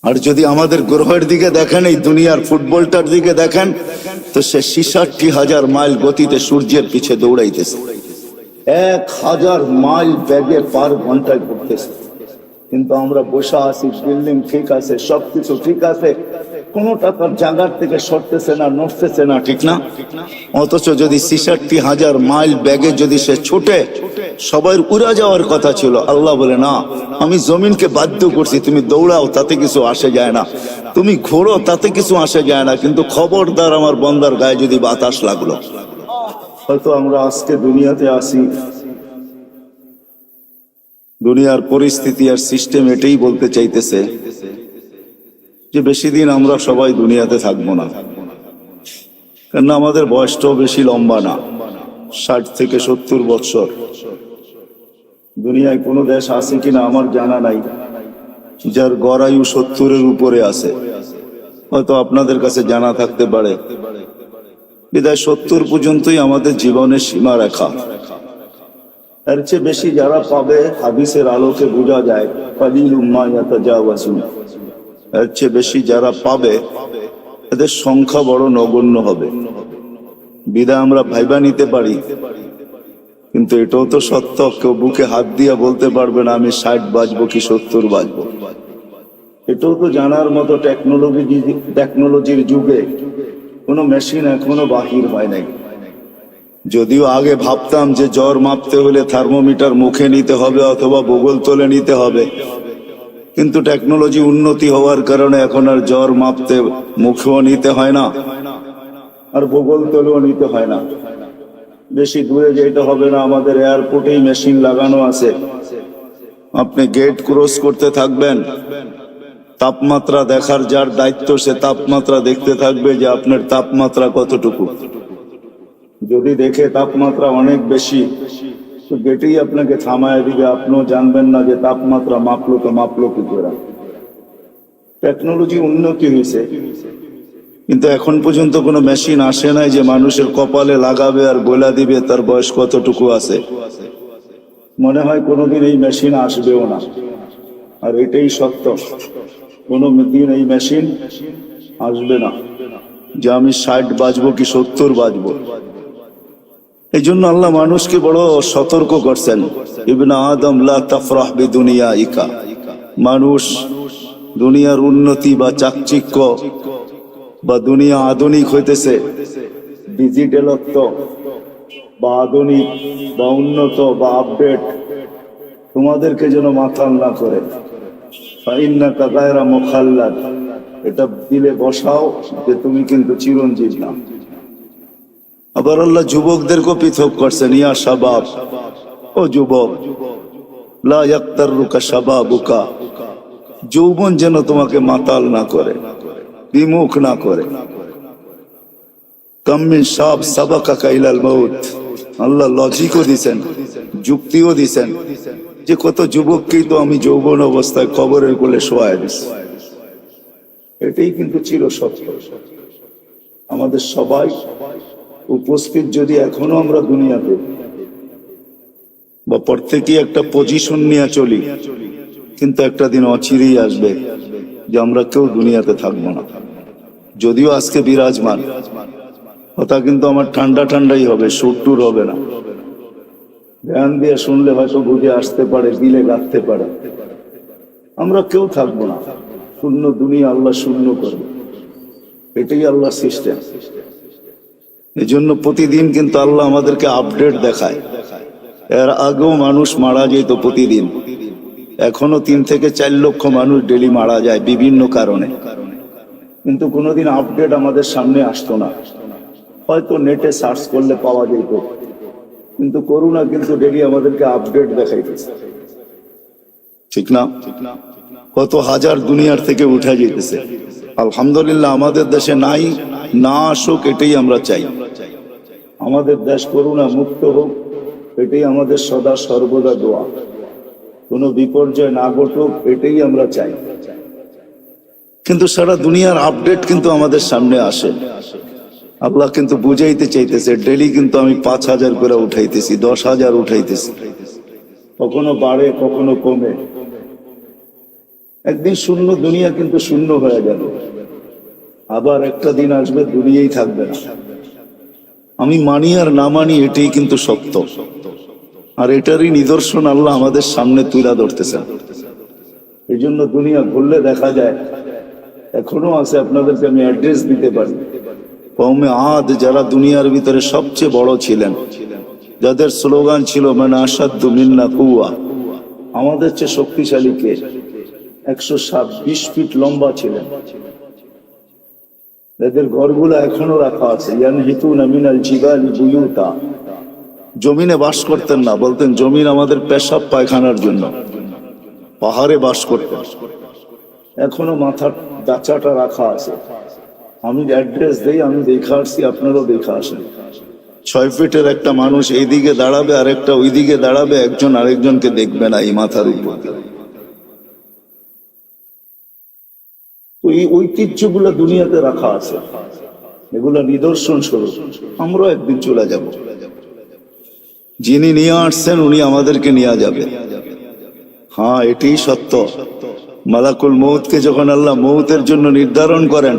আর যদি আমাদের গ্রহের দিকে দেখেন, এই দুনিয়ার ফুটবলটার দিকে দেখেন, তো সে 66,000 মাইল গতিতে সূর্যের পিছে দৌড়াইতেছে, 1,000 মাইল বেগে পার ঘন্টায় ঘুরতেছে। কিন্তু আমরা বসে আছি, বিল্ডিং ঠিক আছে, সবকিছু ঠিক আছে, কোনো টাকার জায়গার থেকে সরতেছে না, নড়তেছে না, ঠিক না? অথচ যদি 66,000 মাইল ব্যাগে যদি সে ছুটে, সবাই উড়া যাওয়ার কথা ছিল। আল্লাহ বলে না, আমি জমিনকে বাধ্য করছি, তুমি দৌড়াও, তাতে কিছু আসে যায় না, তুমি ঘোরো, তাতে কিছু আসে যায় না, কিন্তু খবরদার আমার বন্দার গায়ে যদি বাতাস লাগলো। হয়তো আমরা আজকে দুনিয়াতে আসি, দুনিয়ার পরিস্থিতি আর সিস্টেম এটাই বলতে চাইতেছে যে বেশি দিন আমরা সবাই দুনিয়াতে থাকবো না। কেননা আমাদের বয়সটাও বেশি লম্বা না, 60 থেকে 70 বছর। দুনিয়ায় কোনো দেশ আছে কিনা আমার জানা নাই যার গড় আয়ু 70-এর উপরে আছে। হয়তো আপনাদের কাছে জানা থাকতে পারে। বিদায় 70 পর্যন্তই আমাদের জীবনের সীমারেখা। এর চেয়ে বেশি যারা পাবে, হাদিসের আলোকে বোঝা যায় কালিলুম মা ইয়াতাজাওয়াজুন, এর চেয়ে বেশি যারা পাবে এদের সংখ্যা বড় নগণ্য হবে। বিদায় আমরা ভাইবা নিতে পারি, কিন্তু এটাও তো সত্য, কেউ বুকে হাত দিয়ে বলতে পারবে না আমি 60 বাজবো কি 70 বাজবো। এটাও তো জানার মতো টেকনোলজির যুগে কোনো মেশিন এখনো বাহির হয় নাই। যদিও আগে ভাবতাম যে জ্বর মাপতে হলে থার্মোমিটার মুখে নিতে হবে অথবা বগল তলে নিতে হবে, কিন্তু টেকনোলজি উন্নতি হওয়ার কারণে এখন আর জ্বর মাপতে মুখেও নিতে হয় না, আর বগল তলেও নিতে হয় না। বেশি দূরে যেতে হবে না, আমাদের এয়ারপোর্টেই মেশিন লাগানো আছে। আপনি গেট ক্রস করতে থাকবেন, তাপমাত্রা দেখার যার দায়িত্ব সে তাপমাত্রা দেখতে থাকবে যে আপনার তাপমাত্রা কতটুকু। যদি দেখে তাপমাত্রা অনেক বেশি, তো গেটেই আপনাকে থামায় দিবে, আপনিও জানবেন না যে তাপমাত্রা মাপলো কি করে। টেকনোলজি উন্নতি হয়েছে, কিন্তু এখন পর্যন্ত কোনো মেশিন আসে নাই যে মানুষের কপালে লাগাবে আর বলে দিবে তার বয়স কতটুকু আছে। মনে হয় কোনোদিন এই মেশিন আসবেও না, আর এটাই সত্য, কোনোদিন এই মেশিন আসবে না যে আমি 60 বাজবো কি 70 বাজবো। এই জন্য আল্লাহ মানুষকে বড় সতর্ক করছেন, ইবনে আদম লা তাফরাহ বিদুনিয়াইকা, মানুষ দুনিয়ার উন্নতি বা চাকচিক্য বা দুনিয়া আধুনিক হইতেছে, ডিজিটালত্ব বা আধুনিক বা উন্নত বা আপডেট তোমাদেরকে যেন মাথাল না করে। ফাইন্নাকা গায়রা মুখাল্লাদ, এটা দিলে বসাও যে তুমি কিন্তু চিরঞ্জীব না। আবার আল্লাহ যুবকদেরকে পৃথক করছেন, ইয়া শাবাব, ও যুবক, লা ইয়াক্তাররুকা শাবাবুকা, যৌবন যেন তোমাকে মাতাল না করে, বিমুখ না করে। কাম মিন শাব সাবাকাকা ইলাল মাউত, আল্লাহ লজিকও দিছেন, যুক্তিও দিছেন যে কত যুবককেই তো আমি যৌবন অবস্থায় কবরের কোলে শোয়ায় দিছি। এটাই কিন্তু চির সত্য। আমাদের সবাই উপস্থিত যদি এখনো আমরা দুনিয়াতে বা প্রত্যেকেই একটা পজিশন নিয়ে চলি, কিন্তু একটা দিন অচিরেই আসবে যে আমরা কেউ দুনিয়াতে থাকবো না। যদিও আজকে বিরাজমান কথা, কিন্তু আমার ঠান্ডা ঠান্ডাই হবে, সুরটুর হবে না। ধ্যান দিয়ে শুনলে হয়তো বুঝে আসতে পারে, দিলে গাঁথতে পারে। আমরা কেউ থাকবো না, শূন্য দুনিয়া আল্লাহ শূন্য করবে, এটাই আল্লাহ সিস্টেম। এই জন্য প্রতিদিন কিন্তু আল্লাহ আমাদেরকে আপডেট দেখায়। এর আগেও মানুষ মারা যেত প্রতিদিন, এখনো 3 থেকে 4 লক্ষ মানুষ ডেলি মারা যায় বিভিন্ন কারণে, কিন্তু কোনোদিন আপডেট আমাদের সামনে আসতো না। হয়তো নেটে সার্চ করলে পাওয়া যেত, কিন্তু করোনা কিন্তু ডেলি আমাদেরকে আপডেট দেখাইতেছে, ঠিক না? কত হাজার দুনিয়ার থেকে উঠে যেতেছে। আলহামদুলিল্লাহ আমাদের দেশে নাই, না আসুক এটাই আমরা চাই। আমাদের দেশ করোনা মুক্ত হোক, এটাই আমাদের সদা সর্বদা দোয়া। কোনো বিপর্যয় না ঘটুক, এটাই আমরা চাই। কিন্তু সারা দুনিয়ার আপডেট কিন্তু আমাদের সামনে আসে। আল্লাহ কিন্তু বুঝাইতে চাইতেছে, ডেলি কিন্তু আমি 5,000 করে উঠাইতেছি, 10,000 উঠাইতেছি, কখনো বাড়ে কখনো কমে। একদিন শূন্য দুনিয়া কিন্তু শূন্য হয়ে যাবে, আবার একটা দিন আসবে দুনিয়াই থাকবে না। আমি মানি আর না মানি এটাই কিন্তু সত্য, আর এটারই নিদর্শন আল্লাহ আমাদের সামনে তুলে ধরতেছেন। এই জন্য দুনিয়া ঘুরলে দেখা যায় এখনো আছে, আপনাদেরকে আমি অ্যাড্রেস দিতে পারি। কওমে আদ যারা দুনিয়ার ভিতরে সবচেয়ে বড় ছিলেন, যাদের স্লোগান ছিল মানে আসাদ্দু মিন্না কুওয়া, আমাদের চেয়ে শক্তিশালী কে? 120 ফিট লম্বা ছিলেন, এদের ঘরগুলো এখনো রাখা আছে। ইয়ানহিতুনা মিনাল জিবালি বুয়ুতা, জমিনে বাস করতেন না, বলতেন জমিন আমাদের পেশাব পায়খানার জন্য, পাহাড়ে বাস করতেন। এখনো মাথার দাঁচাটা রাখা আছে। আমি অ্যাড্রেস দেই, আমি দেখা আসছি, আপনারাও দেখা আসেন। 6 ফিটের একটা মানুষ এইদিকে দাঁড়াবে আর একটা ওইদিকে দাঁড়াবে, একজন আরেকজনকে দেখবে না এই মাথার উপর। তো এই ঐতিহ্যগুলো দুনিয়াতে রাখা আছে, এগুলো নিদর্শন স্বরূপ। আমরাও একদিন চলে যাব, যিনি নিয়ে আসছেন উনি আমাদেরকে নিয়ে যাবে। হ্যাঁ, এটাই সত্য। মালাকুল মউতকে যখন আল্লাহ মউতের জন্য নির্ধারণ করেন,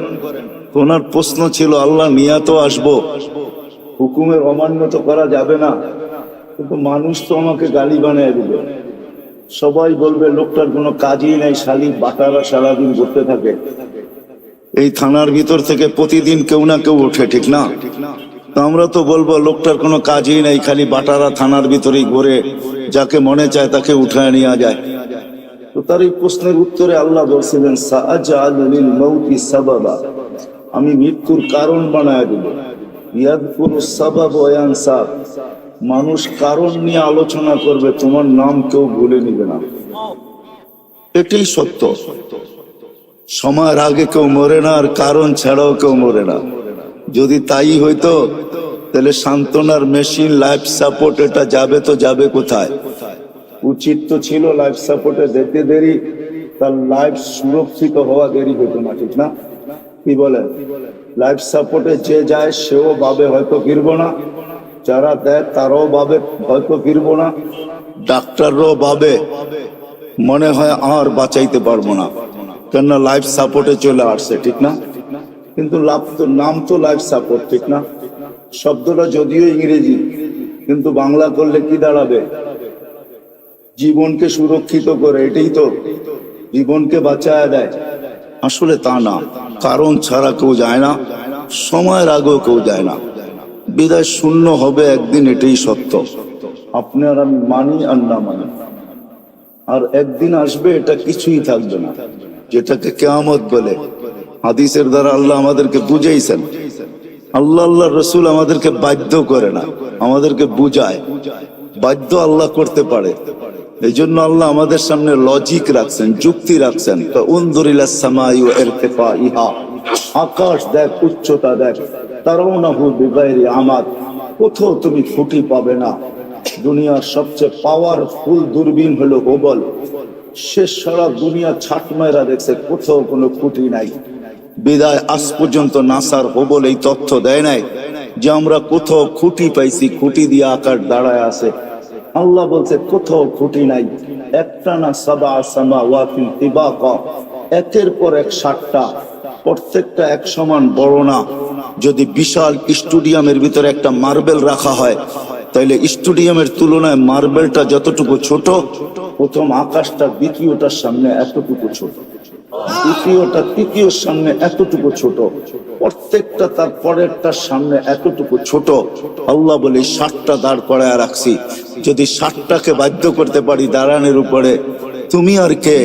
ওনার প্রশ্ন ছিল আল্লাহ নিয়া তো আসবো, হুকুমের অমান্য তো করা যাবে না, কিন্তু মানুষ তো আমাকে গালি বানিয়ে দিবে, সবাই বলবে লোকটার কোনো কাজই নাই, শালি বাটারা সারাদিন করতে থাকে। এই থানার ভিতর থেকে প্রতিদিন কেউ না কেউ ওঠে, ঠিক না? তো আমরা তো বলবো লোকটার কোনো কাজই নাই, খালি বাটারা থানার ভিতরেই ঘুরে, যাকে মনে চায় তাকে উঠায় নিয়ে যায়। তো তার এই প্রশ্নের উত্তরে আল্লাহ বলছিলেন সাআজআলু লিল মাউতি সাবাবা, আমি মৃত্যুর কারণ বানায় দেব। ইয়াযকুরুস সাবাব ওয়া ইয়ানসা, মানুষ কারণ নিয়ে আলোচনা করবে, তোমার নাম কেউ ভুলে নিবে না। এটাই সত্য। সময়ের আগে কেউ মরে না, আর কারণ ছাড়াও কেউ মরে না। যদি তাই হইতো তাহলে সান্ত্বনার মেশিন, লাইফ সাপোর্ট, এটা যাবে তো যাবে কোথায়? উচিত তো ছিল লাইফ সাপোর্টে যেতে দেরি, তার লাইফ সুরক্ষিত হওয়া দেরি হইতো না, ঠিক না? কি বলেন? লাইফ সাপোর্টে যে যায় সেও ভাবে হয়তো ফিরবো না, যারা দেয় তারাও ভাবে হয়তো ফিরবো না, ডাক্তাররাও ভাবে মনে হয় আর বাঁচাইতে পারবো না, কেননা লাইফ সাপোর্টে চলে আসছে, ঠিক না? কিন্তু নাম তো লাইফ সাপোর্ট, ঠিক না? শব্দটা যদিও ইংরেজি, কিন্তু বাংলা করলে কি দাঁড়াবে? জীবনকে সুরক্ষিত করে, এটাই তো, জীবনকে বাঁচায় দেয়। আসলে তা না, কারণ ছাড়া কেউ যায় না, সময়ের আগেও কেউ যায় না। বিদায় শূন্য হবে একদিন, এটাই সত্য। আপনি আর আমি মানি আর না মানি, আর একদিন আসবে এটা কিছুই থাকবে না, যেটাকে কিয়ামত বলে। হাদিসের দ্বারা আল্লাহ আমাদেরকে বুঝাইছেন। আল্লাহ রসুল আমাদেরকে বাধ্য করে না, আমাদেরকে বুঝায়। বাধ্য আল্লাহ করতে পারে, এই জন্য আল্লাহ আমাদের সামনে লজিক রাখছেন, যুক্তি রাখছেন। তো উনজুরিলাস সামাই ওয়া ইরতিফাইহা, আকাশ দেখ, উচ্চতা দেখ। তারাউনাহু বিগাইরি আমাদ, কোথাও তুমি খুঁটি পাবে না। দুনিয়ার সবচেয়ে পাওয়ারফুল দূরবীন হলো হুবল, সে সারা দুনিয়া ছাট মাইরা দেখছে, কোথাও কোনো খুঁটি নাই। বিদায় আজ পর্যন্ত নাসার হুবল এই তথ্য দেয় নাই যে আমরা কোথাও খুঁটি পাইছি, খুঁটি দিয়ে আকাশ দাঁড়ায় আছে। আল্লাহ বলছে কোথাও খুঁটি নাই। একটা না সাবা সামাওয়াতিন তিবাকা, একের পর এক 7টা, প্রত্যেকটা এক সমান বড় না। যদি বিশাল স্টেডিয়ামের ভিতরে একটা মার্বেল রাখা হয়, তাইলে স্টেডিয়ামের তুলনায় মার্বেলটা যতটুকু ছোট, প্রথম আকাশটা দ্বিতীয়টার সামনে এতটুকু ছোট, দ্বিতীয়টা তৃতীয়র সামনে এতটুকু ছোট, প্রত্যেকটা তার পরেরটার সামনে এতটুকু ছোট। আল্লাহ বলে 7টা দাঁড় করায় রাখছি, যদি 7টাকে বাধ্য করতে পারি দাঁড়ানোর উপরে, তুমি আর কে?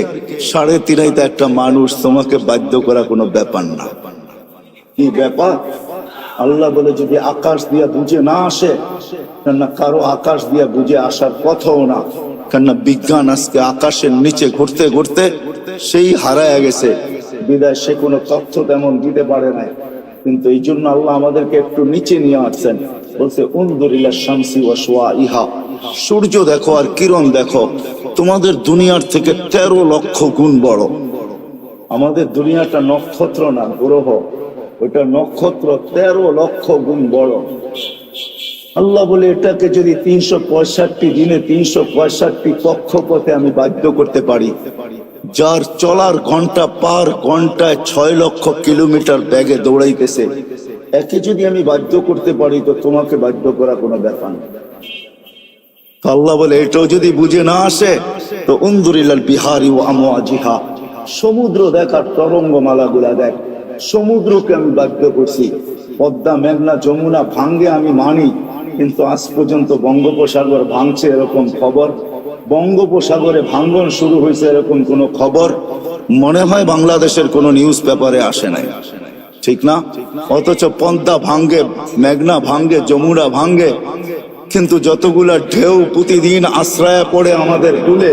3.5 একটা মানুষ, তোমাকে বাধ্য করা কোনো ব্যাপার না। কি ব্যাপার? আল্লাহ বলে যদি আকাশ দিয়া বুঝে না আসে, কেননা কারো আকাশ দিয়া বুঝে আসার কথাও না, কেননা বিজ্ঞান আজকে আকাশের নিচে ঘুরতে ঘুরতে সেই হারায় গেছে। বিদায় সে কোনো তথ্য তেমন দিতে পারে নাই। কিন্তু এই জন্য আল্লাহ আমাদেরকে একটু নিচে নিয়ে আসছেন, বলছে উনজুরিলা শামসি ওয়া শুআইহা, সূর্য দেখো আর কিরণ দেখো, তোমাদের দুনিয়ার থেকে 13 লক্ষ গুণ বড়। আমাদের দুনিয়াটা নক্ষত্র না গ্রহ, ওইটা নক্ষত্র 13 লক্ষ গুণ বড়। আল্লাহ বলে এটাকে যদি 365 দিনে 365 কক্ষপথে আমি বাধ্য করতে পারি, যার চলার ঘন্টা পার ঘন্টায় 6 লক্ষ কিলোমিটার ব্যাগে দৌড়াইতেছে, একে যদি আমি বাধ্য করতে পারি তো তোমাকে বাধ্য করা কোনো ব্যাপার না। আল্লাহ বলে এটাও যদি বুঝে না আসে তো উনদুরিলাল বিহারি ও আমওয়াজিহা, সমুদ্র দেখার তরঙ্গমালা গুলা দেখ। সমুদ্রকে আমি বাধ্য করছি। পদ্মা, মেঘনা, যমুনা ভাঙ্গে আমি মানি, কিন্তু আজ পর্যন্ত বঙ্গোপসাগর ভাঙছে এরকম খবর, বঙ্গোপসাগরে ভাঙ্গন শুরু হয়েছে এরকম কোন খবর মনে হয় বাংলাদেশের কোন নিউজ পেপারে আসে নাই, ঠিক না? অথচ পদ্মা ভাঙ্গে, মেঘনা ভাঙ্গে, যমুনা ভাঙ্গে, কিন্তু যতগুলা ঢেউ প্রতিদিন আশ্রয় পড়ে আমাদের কুলে,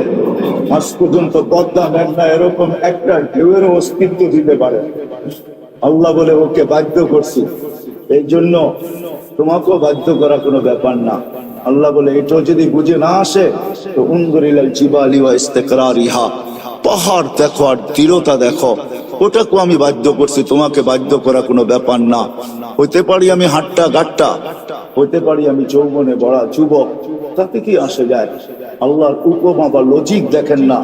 আজ পর্যন্ত পদ্মা মেঘনা এরকম একটা ঢেউয়ের অস্তিত্ব দিতে পারে। আল্লাহ বলে ওকে বাধ্য করছি, এই জন্য তোমাকেও বাধ্য করা কোনো ব্যাপার না। আল্লাহ বলে এটাও যদি বুঝে না আসে তো উনদুরিলাল জিবালি ওয়া ইস্তিকরারিহা, পাহাড় দেখো আর দৃঢ়তা দেখো, ওটাকেও আমি বাধ্য করছি, তোমাকে বাধ্য করা কোনো ব্যাপার না। হইতে পারি আমি হাট্টা গাট্টা, হইতে পারি আমি যৌবনে বড়া যুবক, তাতে কি আসে যায়? আল্লাহর উপমা বা লজিক দেখেন না।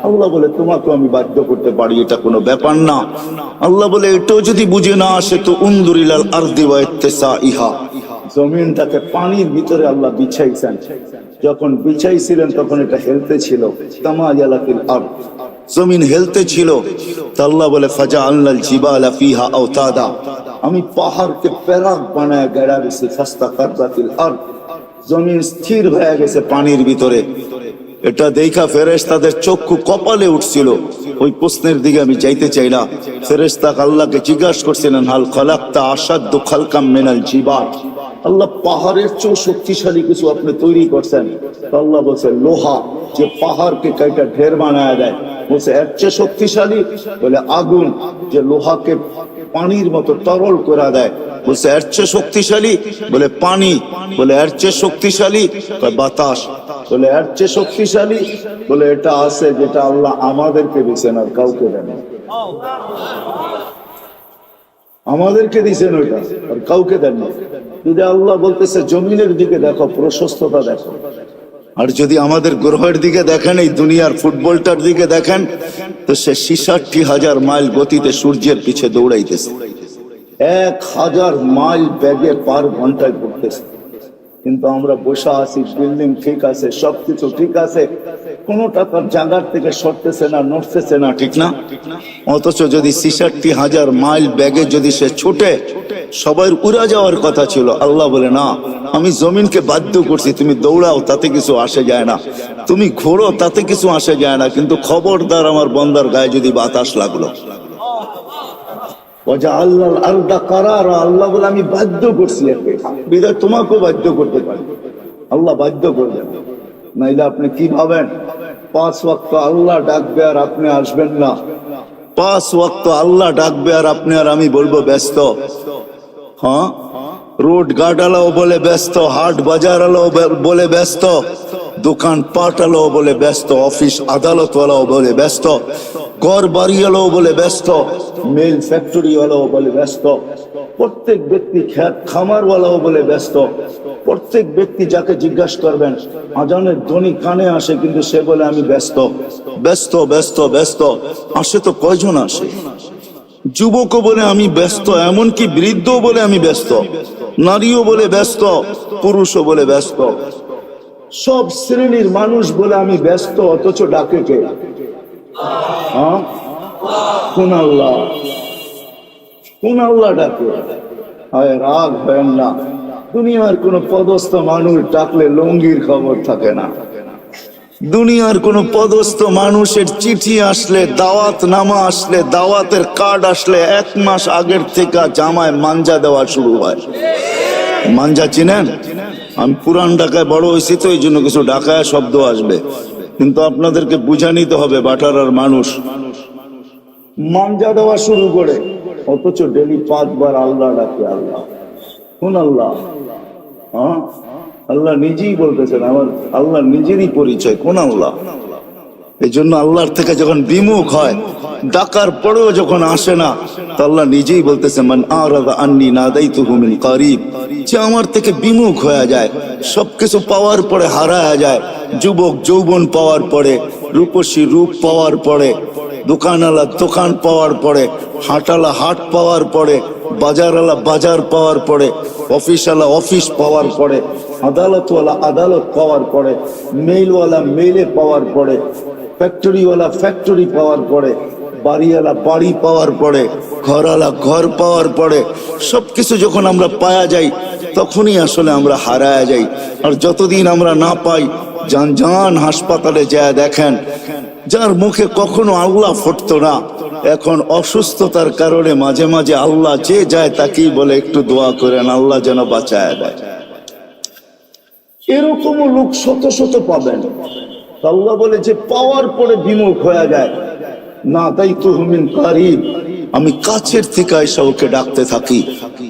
আল্লাহ বলে তোমাকেও আমি বাধ্য করতে পারি, এটা কোনো ব্যাপার না। আল্লাহ বলে এটাও যদি বুঝে না আসে তো উনদুরিলাল আরদি ওয়া ইত্তিসাইহা, জমিনটাকে পানির ভিতরে আল্লাহ বিছাইছেন। যখন বিছাইছিলেন তখন এটা হেলতে ছিল, তামায়ালাতিল আরদ, জমিন হেলতে ছিল। তা আল্লাহ বলে ফাজআলনাল জিবালা ফিহা আওতাদা, আমি পাহাড়কে প্যারাক বানায় গেড়া দিয়েছি। ফাস্তাকাররাতিল আরদ, জমিন স্থির হয়ে গেছে পানির ভিতরে। এটা দেখা ফেরেশতাদের চক্ষু কপালে উঠছিল। ওই প্রশ্নের দিকে আমি যাইতে চাই না। ফেরেশতা আল্লাহকে জিজ্ঞাসা করছিলেন হাল খালাকতা আশাদ্দু খালকাম মিনাল জিবাল, আল্লাহ পাহাড়ের চেয়েও শক্তিশালী কিছু আপনি তৈরি করছেন? আল্লাহ বলছে লোহা, যে পাহাড়কে কাইটা ঢের বানায় দেয়। বলছে এর চেয়ে শক্তিশালী? বলে আগুন, যে লোহাকে পানির মতো তরল করে দেয়। বলছে এর চেয়ে শক্তিশালী? বলে পানি। বলে এর চেয়ে শক্তিশালী? বাতাস। বলে এর চেয়ে শক্তিশালী? বলে এটা আছে যেটা আল্লাহ আমাদেরকে দিচ্ছেন আর কাউকে দেন, আমাদেরকে দিচ্ছেন ওইটা আর কাউকে দেন না। যদি আল্লাহ বলতেছে জমিনের দিকে দেখো, প্রশস্ততা দেখো, আর যদি আমাদের গ্রহের দিকে দেখেন, এই দুনিয়ার ফুটবলটার দিকে দেখেন, তো সে 66,000 মাইল গতিতে সূর্যের পিছে দৌড়াইতেছে, 1000 মাইল বেগে পার ঘন্টায় ঘুরতেছে। কিন্তু আমরা বসে আছি, বিল্ডিং ঠিক আছে, সবকিছু ঠিক আছে, কোন টাকার জায়গার থেকে সরতেছে না, নড়তেছে না, ঠিক না? অথচ যদি 66,000 মাইল ব্যাগে যদি সে ছুটে, সবাই উড়া যাওয়ার কথা ছিল। আল্লাহ বলে না, আমি জমিনকে বাধ্য করছি, তুমি দৌড়াও, তাতে কিছু আসে যায় না, তুমি ঘোরো, তাতে কিছু আসে যায় না, কিন্তু খবরদার আমার বন্দার গায়ে যদি বাতাস লাগলো। আল্লাহ বলে আমি বাধ্য করছি একে, বিধায় তোমাকেও বাধ্য করতে পারি। আল্লাহ বাধ্য করবেন, নাইলে আপনি কি ভাবেন 5 ওয়াক্ত আল্লাহ ডাকবে আর আপনি আসবেন না? 5 ওয়াক্ত আল্লাহ ডাকবে আর আপনি আর আমি বলবো ব্যস্ত? হ্যাঁ, রোড গার্ড আলাও বলে ব্যস্ত, হাট বাজার আলাও বলে ব্যস্ত, দোকান পাট আলাও বলে ব্যস্ত, অফিস আদালত ওয়ালাও বলে ব্যস্ত, ঘর বাড়ি আলাও বলে ব্যস্ত, মিল ফ্যাক্টরি ওয়ালাও বলে ব্যস্ত, প্রত্যেক ব্যক্তি খেত খামার ওয়ালাও বলে ব্যস্ত। প্রত্যেক ব্যক্তি যাকে জিজ্ঞাসা করবেন, আজানের ধ্বনি কানে আসে, কিন্তু সে বলে আমি ব্যস্ত, ব্যস্ত, ব্যস্ত, ব্যস্ত। আসে তো কয়জন আসে? যুবকও বলে আমি ব্যস্ত, এমনকি বৃদ্ধ বলে আমি ব্যস্ত, নারীও বলে ব্যস্ত, পুরুষও বলে ব্যস্ত, সব শ্রেণীর মানুষ বলে আমি ব্যস্ত। অথচ ডাকে কে? হ্যাঁ, কোন আল্লাহ? কোন আল্লাহ ডাকে? হয় রাগ হয় না, দুনিয়ার কোন পদস্থ মানুষ ডাকলে লঙ্গির খবর থাকে না। দুনিয়ার কোন পদস্থ মানুষের চিঠি আসলে, দাওয়াত নামা আসলে, দাওয়াতের কার্ড আসলে 1 মাস আগের থেকে জামায় মাঞ্জা দেওয়া শুরু হয়। মাঞ্জা চিনেন? আমি পুরান ঢাকায় বড় হয়েছি তো এই জন্য কিছু ঢাকায় শব্দ আসবে, কিন্তু আপনাদেরকে বুঝা নিতে হবে। বাটারার মানুষ মাঞ্জা দেওয়া শুরু করে, অথচ ডেলি 5 বার আল্লাহ ডাকে। আল্লাহ কোন আল্লাহ? হ্যাঁ, আল্লাহ নিজেই বলতেছেন, আমার আল্লাহ নিজেরই পরিচয়। কোন আল্লাহ? এই জন্য আল্লাহর থেকে যখন বিমুখ হয়, ডাকার পরেও যখন আসে না, তো আল্লাহ নিজেই বলতেছে মান আরাদা আন্নি নাদাইতুহু মিন কারিব, যে আমার থেকে বিমুখ হয়ে যায়, সবকিছু পাওয়ার পরে হারায় যায়, যুবক যৌবন পাওয়ার পরে রূপসী রূপ পাওয়ার পরে, দোকানওয়ালা দোকান পাওয়ার পরে, হাটালা হাট পাওয়ার পরে, বাজারওয়ালা বাজার পাওয়ার পরে, অফিসওয়ালা অফিস পাওয়ার পরে, আদালতওয়ালা আদালত পাওয়ার পরে, মেইলওয়ালা মেইলে পাওয়ার পরে, ফ্যাক্টরিওয়ালা ফ্যাক্টরি পাওয়ার পরে, বাড়িওয়ালা বাড়ি পাওয়ার পরে, ঘরওয়ালা ঘর পাওয়ার পরে, সবকিছু যখন আমরা পাওয়া যাই তখনই আসলে আমরা হারায়া যাই। আর যতদিন আমরা না পাই, যান যান হাসপাতালে যায় দেখেন, যার মুখে কখনো আল্লাহ ফুটতো না, এখন অসুস্থতার কারণে মাঝে মাঝে আল্লাহ যে যায় তাকেই বলে একটু দোয়া করেন, আল্লাহ যেন বাঁচায় দেয়। এরকমও লোক শত শত পাবেন। আল্লাহ বলে যে পাওয়ার পরে বিমুখ হয়ে যায়, না তাই তো হুমিন কারিব, আমি কাছের থেকে এসে ওকে ডাকতে থাকি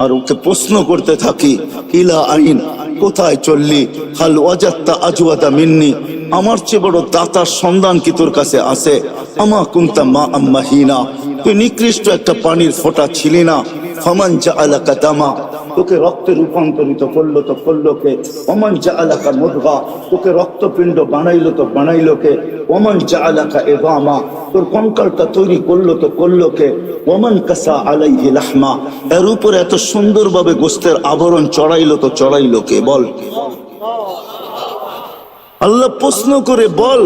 আর ওকে প্রশ্ন করতে থাকি, ইলা আইন, কোথায় চললি, হাল ওয়াজাত্তা আজওয়াদা মিন্নি, আমার চেয়ে বড় দাতার সন্ধান কি তোর কাছে আছে, আমা কুনতা মা আম্মাহিনা, তুই নিকৃষ্ট একটা পানির ফোঁটা ছিলি না, ফামান জাআলাকা দামা, তোকে রক্তে রূপান্তরিত করলো তো করলো কে, ওমান জাআলাকা মুদগা, তোকে রক্তপিণ্ড বানাইলো তো বানাইলো কে, ওমান জাআলাকা ইযামা, তোর কঙ্কালটা তৈরি করলো তো করলো কে, ওমান কাসা আলাইহি লাহমা, এর উপরে এত সুন্দরভাবে গোস্তের আবরণ চড়াইলো তো চড়াইলো কে, বল। আল্লাহ প্রশ্ন করে বল,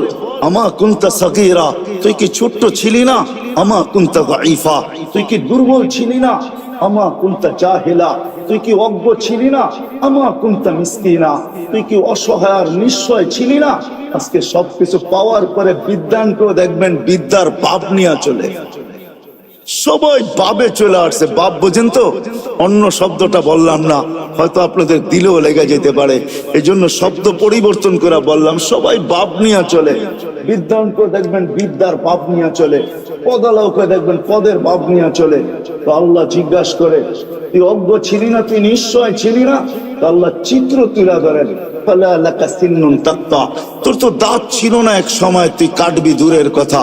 আমা কুনতা সাগীরা, তুই কি ছোট্ট ছিলি না, আমা কুনতা দাঈফা, তুই কি দুর্বল ছিলি না, আমা কুনতা জাহিলা, তুই কি অজ্ঞ ছিলি না, আমা কুনতা মিসকিনা, তুই কি অসহায় আর নিঃস্বয় ছিলি না। আজকে সবকিছু পাওয়ার পরে বিদ্যানকেও দেখবেন বিদ্যার পাপ নিয়ে চলে, সবাই বাবে চলে আসছে। বাপ বোঝেন তো, অন্য শব্দটা বললাম না, হয়তো আপনাদের দিলেও লেগে যেতে পারে, এই জন্য শব্দ পরিবর্তন করে বললাম। সবাই বাপ নিয়ে চলে, বিদ্যানকেও দেখবেন বিদ্যার বাপ নিয়ে চলে, পদালাওকে দেখবেন পদের বাপ নিয়ে চলে। তো আল্লাহ জিজ্ঞাসা করে, তুই অজ্ঞ ছিলি না, তুই নিশ্চয় ছিলি না? তো আল্লাহ চিত্র তুলে ধরেন, তোর তো দাঁত ছিল না এক সময়, তুই কাটবি দূরের কথা,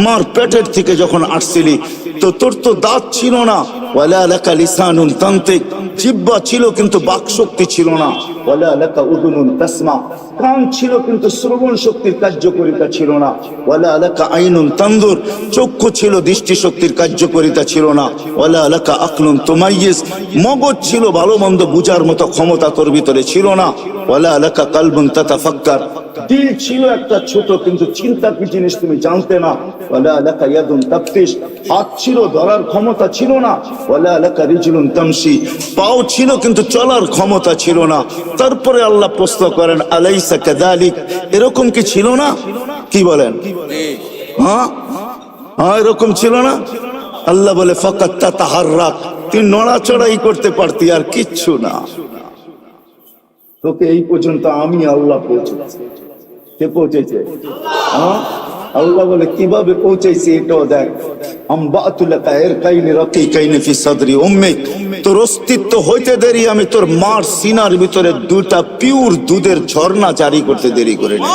মার পেটের থেকে যখন আসছিলি তো তোর তো দাঁত ছিল না, ওয়ালা লাকা লিসানুন তানতিক, জিহ্বা ছিল কিন্তু বাক শক্তি ছিল না, ওয়ালা লাকা উযুনুন তাসমা, কান ছিল কিন্তু শ্রবণ শক্তির কার্যকারিতা ছিল না, ওয়ালা লাকা আইনুন তানজুর, চক্ষু ছিল দৃষ্টি শক্তির কার্যকারিতা ছিল না, ওয়ালা লাকা আকলুন তুমাইয়িজ, মগজ ছিল ভালো মন্দ বুঝার মতো ক্ষমতা তোর ভিতরে ছিল না, ওয়ালা লাকা কালবুন তাতাফাক্কার, দিল ছিল একটা ছোট কিন্তু চিন্তা কি জিনিস তুমি জানতে না, ওয়ালা লাকা ইয়াদুন তাফতিশ, হাত ছিল ধরার ক্ষমতা ছিল না, ওয়ালা লাকা রিজলুন তামশি, পাও ছিল কিন্তু চলার ক্ষমতা ছিল না। তারপরে আল্লাহ প্রশ্ন করেন, আলাইসা কাযালিক, এরকম কি ছিল না? কি বলেন? হ্যাঁ হ্যাঁ, এরকম ছিল না? আল্লাহ বলে, ফাকাত তাতাহাররাক, তুই নড়াচড়াই করতে পারতি, আর কিচ্ছু না। তোকে এই পর্যন্ত আমি আল্লাহ পৌঁছেছি। কে পৌঁছেছে? হ্যাঁ, আল্লাহ বলে কিভাবে পৌঁছাইছে এটাও দেখ। তোর অস্তিত্ব হইতে দেরি আমি তোর মার সিনার ভিতরে দুটা পিওর দুধের ঝর্ণা জারি করতে দেরি করে নি,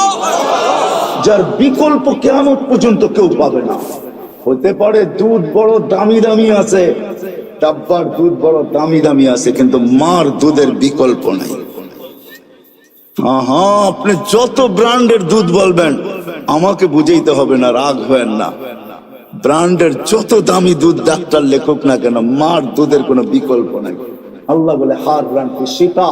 যার বিকল্প কিয়ামত পর্যন্ত কেউ পাবে না। হতে পারে দুধ বড় দামি দামি আছে, ডাব্বার দুধ বড় দামি দামি আছে, কিন্তু মার দুধের বিকল্প নাই। হ্যাঁ, আপনি যত ব্র্যান্ডের দুধ বলবেন আমাকে বুঝাইতে হবে না, রাগ হবেন না। ব্র্যান্ডের যত দামি দুধ ডাক্তার লেখক না কেন, মার দুধের কোনো বিকল্প নাই। আল্লাহ বলে, হার রানতে শীতা,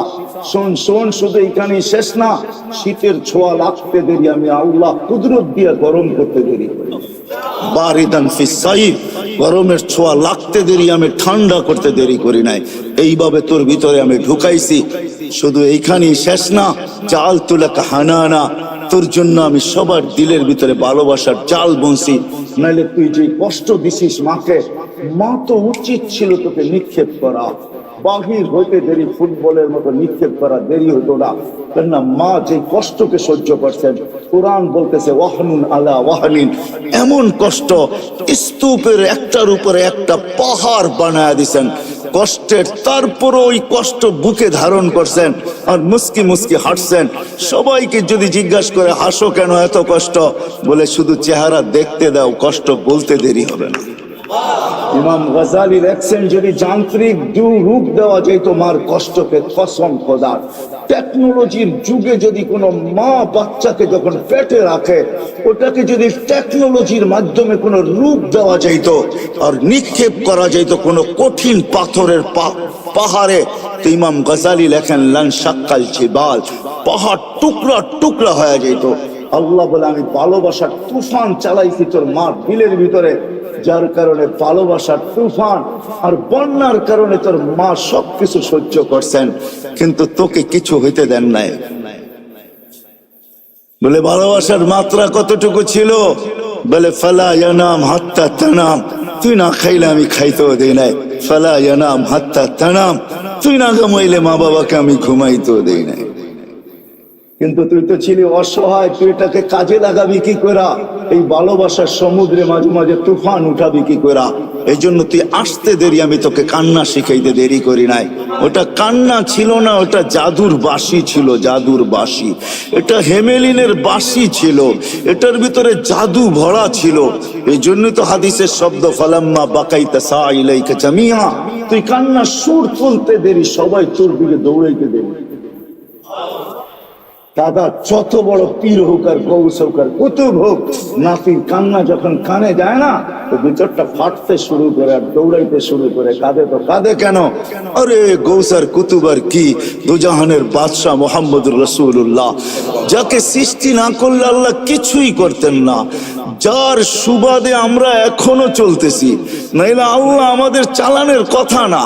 শোন শোন, শুধু এখানেই শেষ না, শীতের ছোঁয়া লাগতে দেরি আমি আল্লাহ কুদরত দিয়ে গরম করতে দেরি করি, বারিদান ফিস সাইফ, গরমের ছোঁয়া লাগতে দেরি আমি ঠান্ডা করতে দেরি করি নাই। এইভাবে তোর ভিতরে আমি ঢুকাইছি, শুধু এইখানেই শেষ না, জাল তুলাকা হানানা, তোর জন্য আমি সবার দিলের ভিতরে ভালোবাসার জাল বুনছি। নাইলে তুই যে কষ্ট দিছিস মাকে, মা তো উচিত ছিল তোকে নিক্ষেপ করা, বাহির হইতে দেরি ফুটবলের মতো নিক্ষেপ করা দেরি হতো না, কেননা মা যে কষ্টকে সহ্য করছেন, কোরআন বলতেছে ওয়াহনুন আলা ওয়াহনিন, এমন কষ্ট স্তূপের একটার উপরে একটা পাহাড় বানায় দিছেন কষ্টের, তারপরও ওই কষ্ট বুকে ধারণ করছেন আর মুস্কি মুস্কি হাঁটছেন। সবাইকে যদি জিজ্ঞাসা করে হাসো কেন এত কষ্ট, বলে শুধু চেহারা দেখতে দাও, কষ্ট বলতে দেরি হবে না। ইমাম গজালি লেখছেন, যদি যান্ত্রিক রূপ দেওয়া যেত মার কষ্টকে, কসম খোদার, টেকনোলজির যুগে যদি কোনো মা বাচ্চাকে যখন পেটে রাখে, ওটাকে যদি টেকনোলজির মাধ্যমে কোনো রূপ দেওয়া যেত আর নিক্ষেপ করা যেত কোনো কঠিন পাথরের পাহাড়ে, তো ইমাম গজালি লেখেন লান শাক্কাল জিবাল, পাহাড় টুকরা টুকরা হয়ে যেত। আল্লাহ বলে, আমি ভালোবাসার তুফান চালাইছি তোর মার দিলের ভিতরে, যার কারণে ভালোবাসার তুফান আর বন্যার কারণে তোর মা সবকিছু সহ্য করছেন, কিন্তু তোকে কিছু হইতে দেন নাই। বলে ভালোবাসার মাত্রা কতটুকু ছিল? বলে ফালা ইয়ানাম হাত্তা তানাম, তুই না খাইলে আমি খাইতেও দেই নাই। ফালা ইয়ানাম হাত্তা তানাম, তুই না ঘুমাইলে মা বাবাকে আমি ঘুমাইতেও দেই নাই। কিন্তু তুই তো ছিলি অসহায়, তুই এটাকে কাজে লাগাবি কি করা? এই ভালোবাসার সমুদ্রে মাঝে মাঝে তুফান উঠাবি কি করা? এই জন্য তুই আসতে দেরি, আমি তোকে কান্না শিখাইতে দেরি করি নাই। ওটা কান্না ছিল না, ওটা জাদুর বাঁশি ছিল, জাদুর বাঁশি। এটা হেমেলিনের বাঁশি ছিল, এটার ভিতরে জাদু ভরা ছিল। এই জন্যই তো হাদিসের শব্দ ফালাম্মা বাকাইতা সাইলাইকা জামিয়া, তুই কান্না সুর তুলতে দেরি, সবাই তোর দিকে দৌড়াইতে দেরি। দাদা যত বড় পীর হোক আর গৌস হোক আর কুতুব হোক, নাতির কান্না যখন কানে যায় না, তো ভিতরটা ফাটতে শুরু করে আর দৌড়াইতে শুরু করে। কাঁদে তো কাঁদে কেন? আরে গৌস আর কুতুব আর কি, দুজাহানের বাদশাহ মুহাম্মদুর রাসূলুল্লাহ, যাকে সৃষ্টি না করলে আল্লাহ কিছুই করতেন না, যার সুবাদে আমরা এখনো চলতেছি, নাইলে আল্লাহ আমাদের চালানের কথা না,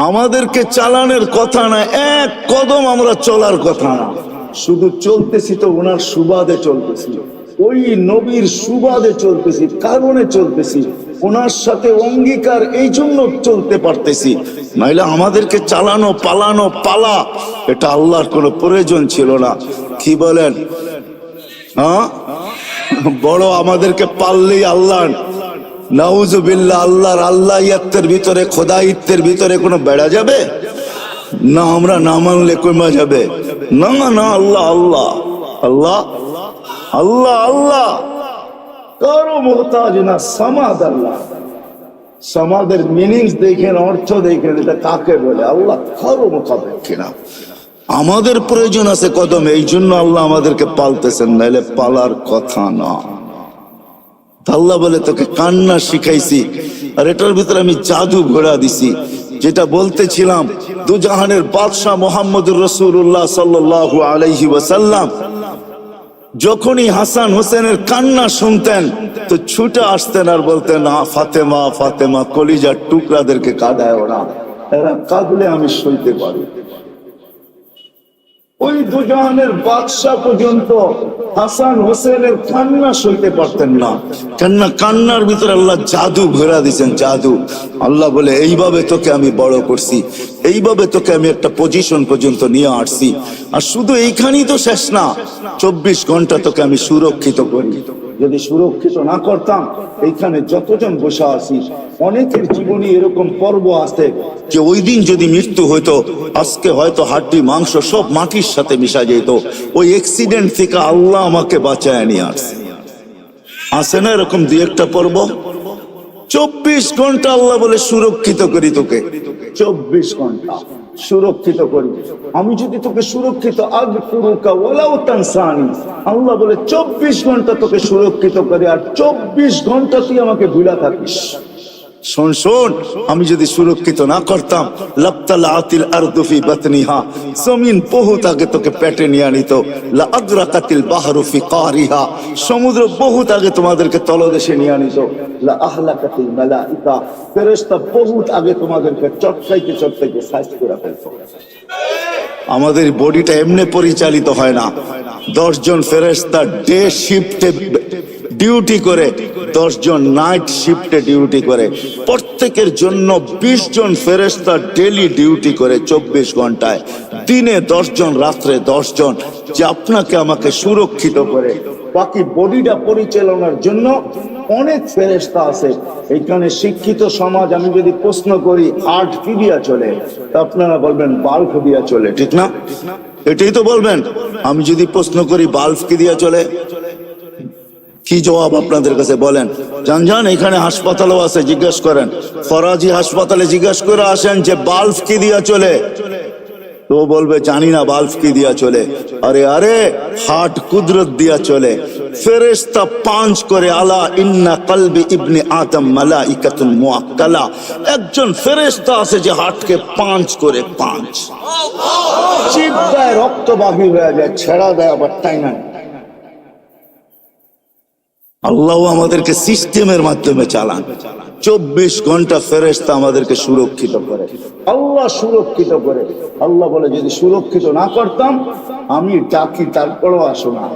আমাদেরকে চালানের কথা না, এক কদম আমরা চলার কথা না, শুধু চলতেছি তো ওনার সুবাদে চলতেছি, ওই নবীর সুবাদে চলতেছি, কারণে চলতেছি, ওনার সাথে অঙ্গীকার, এই জন্য চলতে পারতেছি। নাইলে আমাদেরকে চালানো পালানো পালা, এটা আল্লাহর কোনো প্রয়োজন ছিল না। কি বলেন? হ্যাঁ, বড় আমাদেরকে পাললেই আল্লাহ, নাউজুবিল্লাহ, আল্লাহর আল্লাহিয়াতের ভিতরে, খোদাইত্বের ভিতরে কোনো বেড়া যাবে না? আমরা না মানলে কমা যাবে না? না, আল্লাহ আল্লাহ আল্লাহ আল্লাহ আল্লাহ, কারো মোহতাজ না, সামাদ আল্লাহ। সমাদের মিনিংস দেখেন, অর্থ দেখেন, এটা কাকে বলে? আল্লাহ কারো মোতাবেক কিনা। আমাদের প্রয়োজন আছে কদমে, এই জন্য আল্লাহ আমাদেরকে পালতেছেন, নাইলে পালার কথা না। আল্লাহ বলে তোকে কান্না শিখাইছি, আর এটার ভিতরে আমি জাদু ঘোরা দিছি। যেটা বলতেছিলাম, দুজাহানের বাদশাহ মুহাম্মদুর রাসূলুল্লাহ সাল্লাল্লাহু আলাইহি ওয়াসাল্লাম যখনই হাসান হোসেনের কান্না শুনতেন, তো ছুটে আসতেন আর বলতেন, ফাতেমা ফাতেমা, কলিজার টুকরাদেরকে কাঁদায় ওরা, এরা কাঁদলে আমি সইতে পারি। ওই দুজাহানের বাদশাহ পর্যন্ত হাসান হোসেনের কান্না সইতে পারতেন না। কান্নার ভিতরে আল্লাহ জাদু ভরা দিয়েছেন, জাদু। আল্লাহ বলে, এইভাবে তোকে আমি বড় করছি, এইভাবে তোকে আমি একটা পজিশন পর্যন্ত নিয়ে আসছি। আর শুধু এইখানেই তো শেষ না, 24 ঘন্টা তোকে আমি সুরক্ষিত করি। যদি সুরক্ষিত না করতাম, এইখানে যতজন বসে আছি, অনেকের জীবনে এরকম পর্ব আছে যে ওই দিন যদি মৃত্যু হইতো, আজকে হয়তো হাড্ডি মাংস সব মাটির সাথে মিশা যেত। ওই অ্যাক্সিডেন্ট থেকে আল্লাহ আমাকে বাঁচায় নিয়ে আসছে। আছে না এরকম দুই একটা পর্ব? 24 ঘন্টা আল্লাহ বলে সুরক্ষিত করি তোকে, 24 ঘন্টা সুরক্ষিত করি। আমি যদি তোকে সুরক্ষিত আল্লাহ বলে 24 ঘন্টা তোকে সুরক্ষিত করি, আর 24 ঘন্টা তুই আমাকে ভুলা থাকিস। শোন শোন, আমি যদি সুরক্ষিত না করতাম, লাবতালাতিল আরদু ফি বাতনিহা, জমিন বহুত আগে তোকে পেটে নিয়ে নিত। লা আদরাকাতিল বাহরু ফি কারিহা, সমুদ্র বহুত আগে তোমাদেরকে তলদেশে নিয়ে নিত। লা আহলাকাতিল মালাইকা, ফেরেশতা বহুত আগে তোমাদেরকে চটকাইতে চটকাইতে শেষ করে ফেলতো। আমাদের বডিটা এমনি পরিচালিত হয় না। 10 জন ফেরেশতা ডে শিফটে ডিউটি করে, 10 জন নাইট শিফটে ডিউটি করে। প্রত্যেকের জন্য 20 জন ফেরেশতা ডেলি ডিউটি করে 24 ঘন্টায়। দিনে 10 জন, রাত্রে 10 জন, যে আপনাকে আমাকে সুরক্ষিত করে। বাকি বডিটা পরিচালনার জন্য অনেক ফেরেশতা আছে। এইখানে শিক্ষিত সমাজ, আমি যদি প্রশ্ন করি হার্ট কি দিয়া চলে, তা আপনারা বলবেন বাল্ব দিয়া চলে, ঠিক না? এটাই তো বলবেন। আমি যদি প্রশ্ন করি বাল্ব কি দিয়া চলে, কি জবাব আপনাদের কাছে বলেন? যান যান, এখানে হাসপাতালও আছে, জিজ্ঞেস করেন। ফরাজি হাসপাতালে জিজ্ঞেস করে আসেন যে বাল্ব কি দিয়া চলে, তো বলবে জানি না বাল্ব কি দিয়া চলে। আরে আরে, হার্ট কুদরত দিয়া চলে। ফেরেশতা 5 করে, আলা ইন্না কলবি ইবনে আদম মালাইকাতুন মুআক্কালা। একজন ফেরেশতা আছে যে হার্টকে 5 করে 5 চিপ দেয়, রক্ত বাহির হয়ে যায়, ছেড়া দেয়, আবার টাইনা। আল্লাহ আমাদেরকে সিস্টেমের মাধ্যমে চালান। 24 ঘন্টা ফেরেশতা আমাদেরকে সুরক্ষিত করে, আল্লাহ সুরক্ষিত করে। আল্লাহ বলে যদি সুরক্ষিত না করতাম, আমি ডাকি তারপরও আসো না,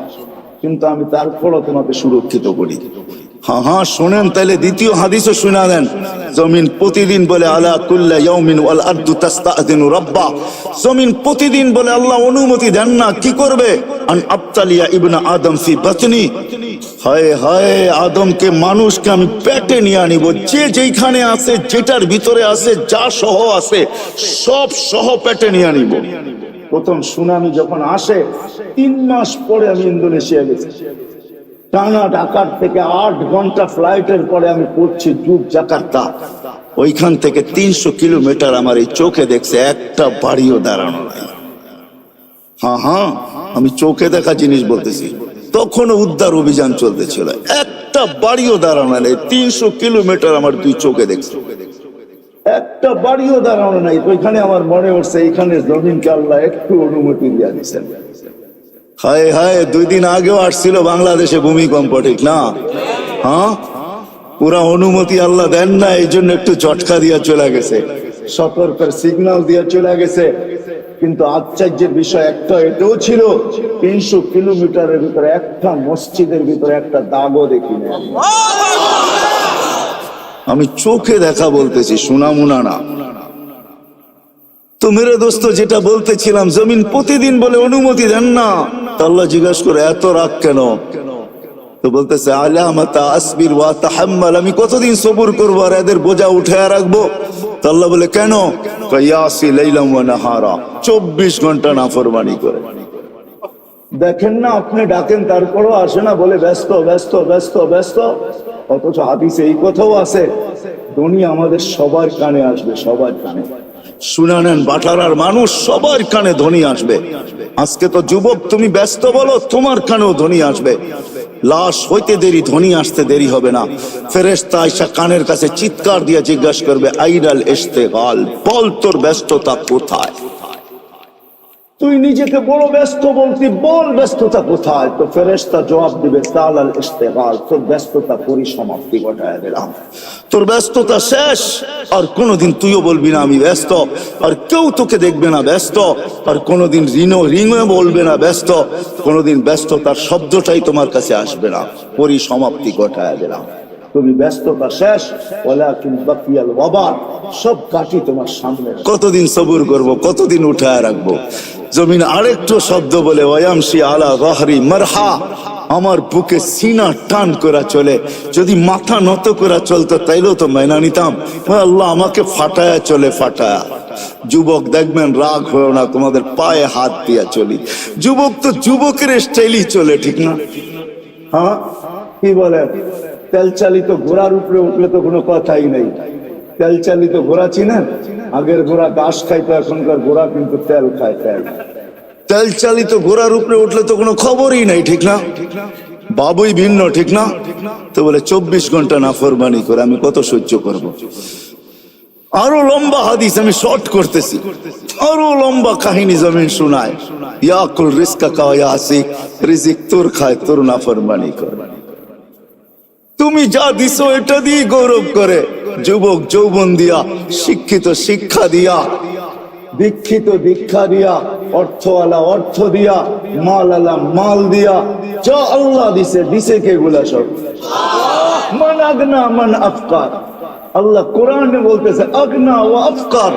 কিন্তু আমি তারপরও তোমাকে সুরক্ষিত করি। হ্যাঁ হ্যাঁ, শোনেন তাহলে দ্বিতীয় হাদিসও শুনা দেন। জমিন প্রতিদিন বলে আলা কুল্লা ইয়াউমিন ওয়াল আরদু তাস্তাআযিনু রাব্বা। জমিন প্রতিদিন বলে আল্লাহ অনুমতি দেন না, কি করবে? আন আবতালিয়া ইবনা আদম ফি বাতনি। হায় হায়, আদমকে, মানুষকে আমি পেটে নিয়ে আনিব। যে যেখানে আছে, যেটার ভিতরে আছে, যা সহ আছে, সব সহ পেটে নিয়ে আনিব। প্রথম সুনামি যখন আসে, 3 মাস পরে আমি ইন্দোনেশিয়া গেছি। টানা ঢাকার থেকে 8 ঘন্টা ফ্লাইটের পরে আমি পড়ছি জাকার্তা। ওইখান থেকে 300 কিলোমিটার আমার এই চোখে দেখছে, একটা বাড়িও দাঁড়ানো নাই। হ্যাঁ হ্যাঁ, আমি চোখে দেখা জিনিস বলতেছি। তখনও উদ্ধার অভিযান চলতেছিল, একটা বাড়িও দাঁড়ানো নেই। 300 কিলোমিটার আমার 2 চোখে দেখছি, একটা বাড়িও দাঁড়ানো নাই। তো এখানে আমার মনে হচ্ছে এখানে জমিনকে আল্লাহ একটু অনুমতি দিয়ে দিচ্ছেন। হায় হায়, 2 দিন আগেও আসছিল বাংলাদেশে ভূমিকম্প, ঠিক না? হ্যাঁ, পুরা অনুমতি আল্লাহ দেন না, এই জন্য একটু ঝটকা দিয়া চলে গেছে, সতর্কের সিগন্যাল দিয়া চলে গেছে। কিন্তু আশ্চর্যের বিষয় একটা এটাও ছিল, 300 কিলোমিটারের ভিতরে একটা মসজিদের ভিতরে একটা দাগও দেখি না। আমি চোখে দেখা বলতেছি, শোনামুনা না। তো মেরে দোস্ত, যেটা বলতেছিলাম, জমিন প্রতিদিন বলে অনুমতি দেন না। আল্লাহ জিজ্ঞাসা করে এত রাগ কেন? তো বলতেছে আলামাতা আসবির ওয়া তাহাম্মাল, আমি কতদিন সবুর করবো আর এদের বোঝা উঠায় রাখবো? তো আল্লাহ বলে কেন? ইয়াসি লাইলাম ওয়া নাহারা, 24 ঘন্টা নাফরমানি করে। দেখেন না, আপনি ডাকেন তারপরও আসে না, বলে ব্যস্ত ব্যস্ত ব্যস্ত ব্যস্ত। অথচ হাদিসে এই কথাও আছে, দুনিয়া আমাদের সবার কানে আসবে, সবার কানে। শুনে নেন, বাটারার মানুষ সবার কানে ধ্বনি আসবে। আজকে তো যুবক, তুমি ব্যস্ত বলো, তোমার কানেও ধ্বনি আসবে। লাশ হইতে দেরি, ধ্বনি আসতে দেরি হবে না। ফেরেশতা আয়েশা কানের কাছে চিৎকার দিয়ে জিজ্ঞাসা করবে, আইনাল ইশতিগাল, বল তোর ব্যস্ততা কোথায়? তুই নিজেকে বড় ব্যস্ত বলতি, বল ব্যস্ততা কোথায়? তো ফেরেশতা জবাব দিবে, তালাল ইশতিগাল, তোর ব্যস্ততা পরিসমাপ্তি ঘটায় দিলাম, তোর ব্যস্ততা শেষ। আর কোনোদিন তুইও বলবি না আমি ব্যস্ত, আর কেউ তোকে দেখবে না ব্যস্ত, আর কোনোদিন রিংও বলবে না ব্যস্ত, কোনোদিন ব্যস্ততার শব্দটাই তোমার কাছে আসবে না, পরিসমাপ্তি ঘটায় দিলাম। তুমি ব্যস্ততা শেষ, ওয়ালাকিন বাকিয়াল ওয়াবাল, সব কাটি তোমার সামনে। কতদিন সবুর করব, কতদিন উঠায় রাখবো? জমিন আরেকটু শব্দ বলে, ওয়ায়ামশি আলা যাহরি মারহা, আমার বুকে সিনা টান করা চলে। যদি মাথা নত করা চলতো তাইলেও তো মেনা নিতাম। আল্লাহ আমাকে ফাটায়া চলে, ফাটায়া। যুবক দেখবেন, রাগ হয়েও না, তোমাদের পায়ে হাত দিয়া চলি। যুবক তো যুবকের স্টাইলই চলে, ঠিক না? হ্যাঁ, কি বলেন? তেল চালিত ঘোড়ার উপরে উঠলে তো কোনো কথাই নেই। তেল চালিত ঘোড়া চিনেন? আগের ঘোড়া ঘাস খাইতো, এখনকার ঘোড়া কিন্তু তেল খায়। তেল চালিত ঘোড়ার উপরে উঠলে তো কোনো খবরই নাই, ঠিক না? বাবুই ভিন্ন, ঠিক না? তো বলে 24 ঘন্টা নাফরমানি করে আমি কত সহ্য করব? আরো লম্বা হাদিস, আমি শর্ট করতেছি, আরো লম্বা কাহিনী জমিন শোনায়। ইয়াকুল রিজকা কা ইয়াসিক, রিজিক তোর খায়, তোর নাফরমানি করে। তুমি যা দিছো এটা দিয়ে গৌরব করে, যুবক যৌবন দিয়া, শিক্ষিত শিক্ষা দিয়া, দীক্ষিত দীক্ষা দিয়া, অর্থওয়ালা অর্থ দিয়া, মালওয়ালা মাল দিয়া, যা আল্লাহ দিছে, দিছে কে গুলা? সব মান আগনা মান আফকার। আল্লাহ কোরআনে বলতেছে আগনা ওয়া আফকার।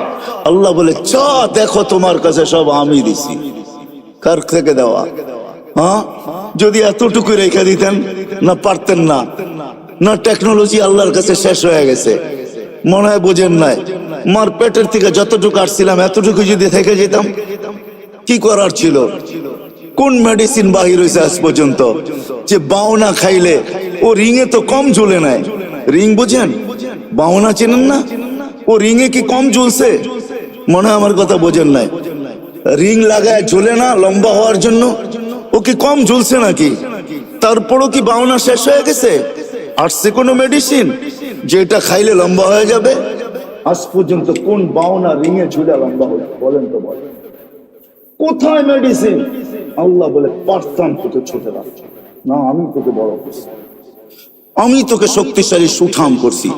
আল্লাহ বলে যা দেখো তোমার কাছে সব আমি দিছি। কার থেকে দেওয়া? হ্যাঁ, যদি এতটুকু রেখে দিতেন না, পারতেন না। না, টেকনোলজি আল্লাহর কাছে শেষ হয়ে গেছে, মনে হয় বোঝেন নাই। মার পেটের থেকে যতটুকু আসছিলাম এতটুকু যদি থেকে যেতাম, কি করার ছিল? কোন মেডিসিন বাহির হয়েছে আজ পর্যন্ত যে বাওনা খাইলে ও রিঙে তো কম ঝুলে নাই? রিং বুঝেন? বাওনা চেনেন না? ও রিঙে কি কম ঝুলছে? মনে হয় আমার কথা বোঝেন নাই। রিং লাগায় ঝুলে না লম্বা হওয়ার জন্য? ও কি কম ঝুলছে নাকি? তারপরও কি বাওনা শেষ হয়ে গেছে? আসছে কোনো মেডিসিন যেটা খাইলে লম্বা হয়ে যাবে? আজ পর্যন্ত কোন বাওনা রিঙে ঝুলে লম্বা হবে বলেন তো? বলেন কোথায় মেডিসিন? আল্লাহ বলে পারতাম তোকে ছোট রাখছি না, আমি তোকে বড় করছি, আমি তোকে শক্তিশালী সুঠাম করছি।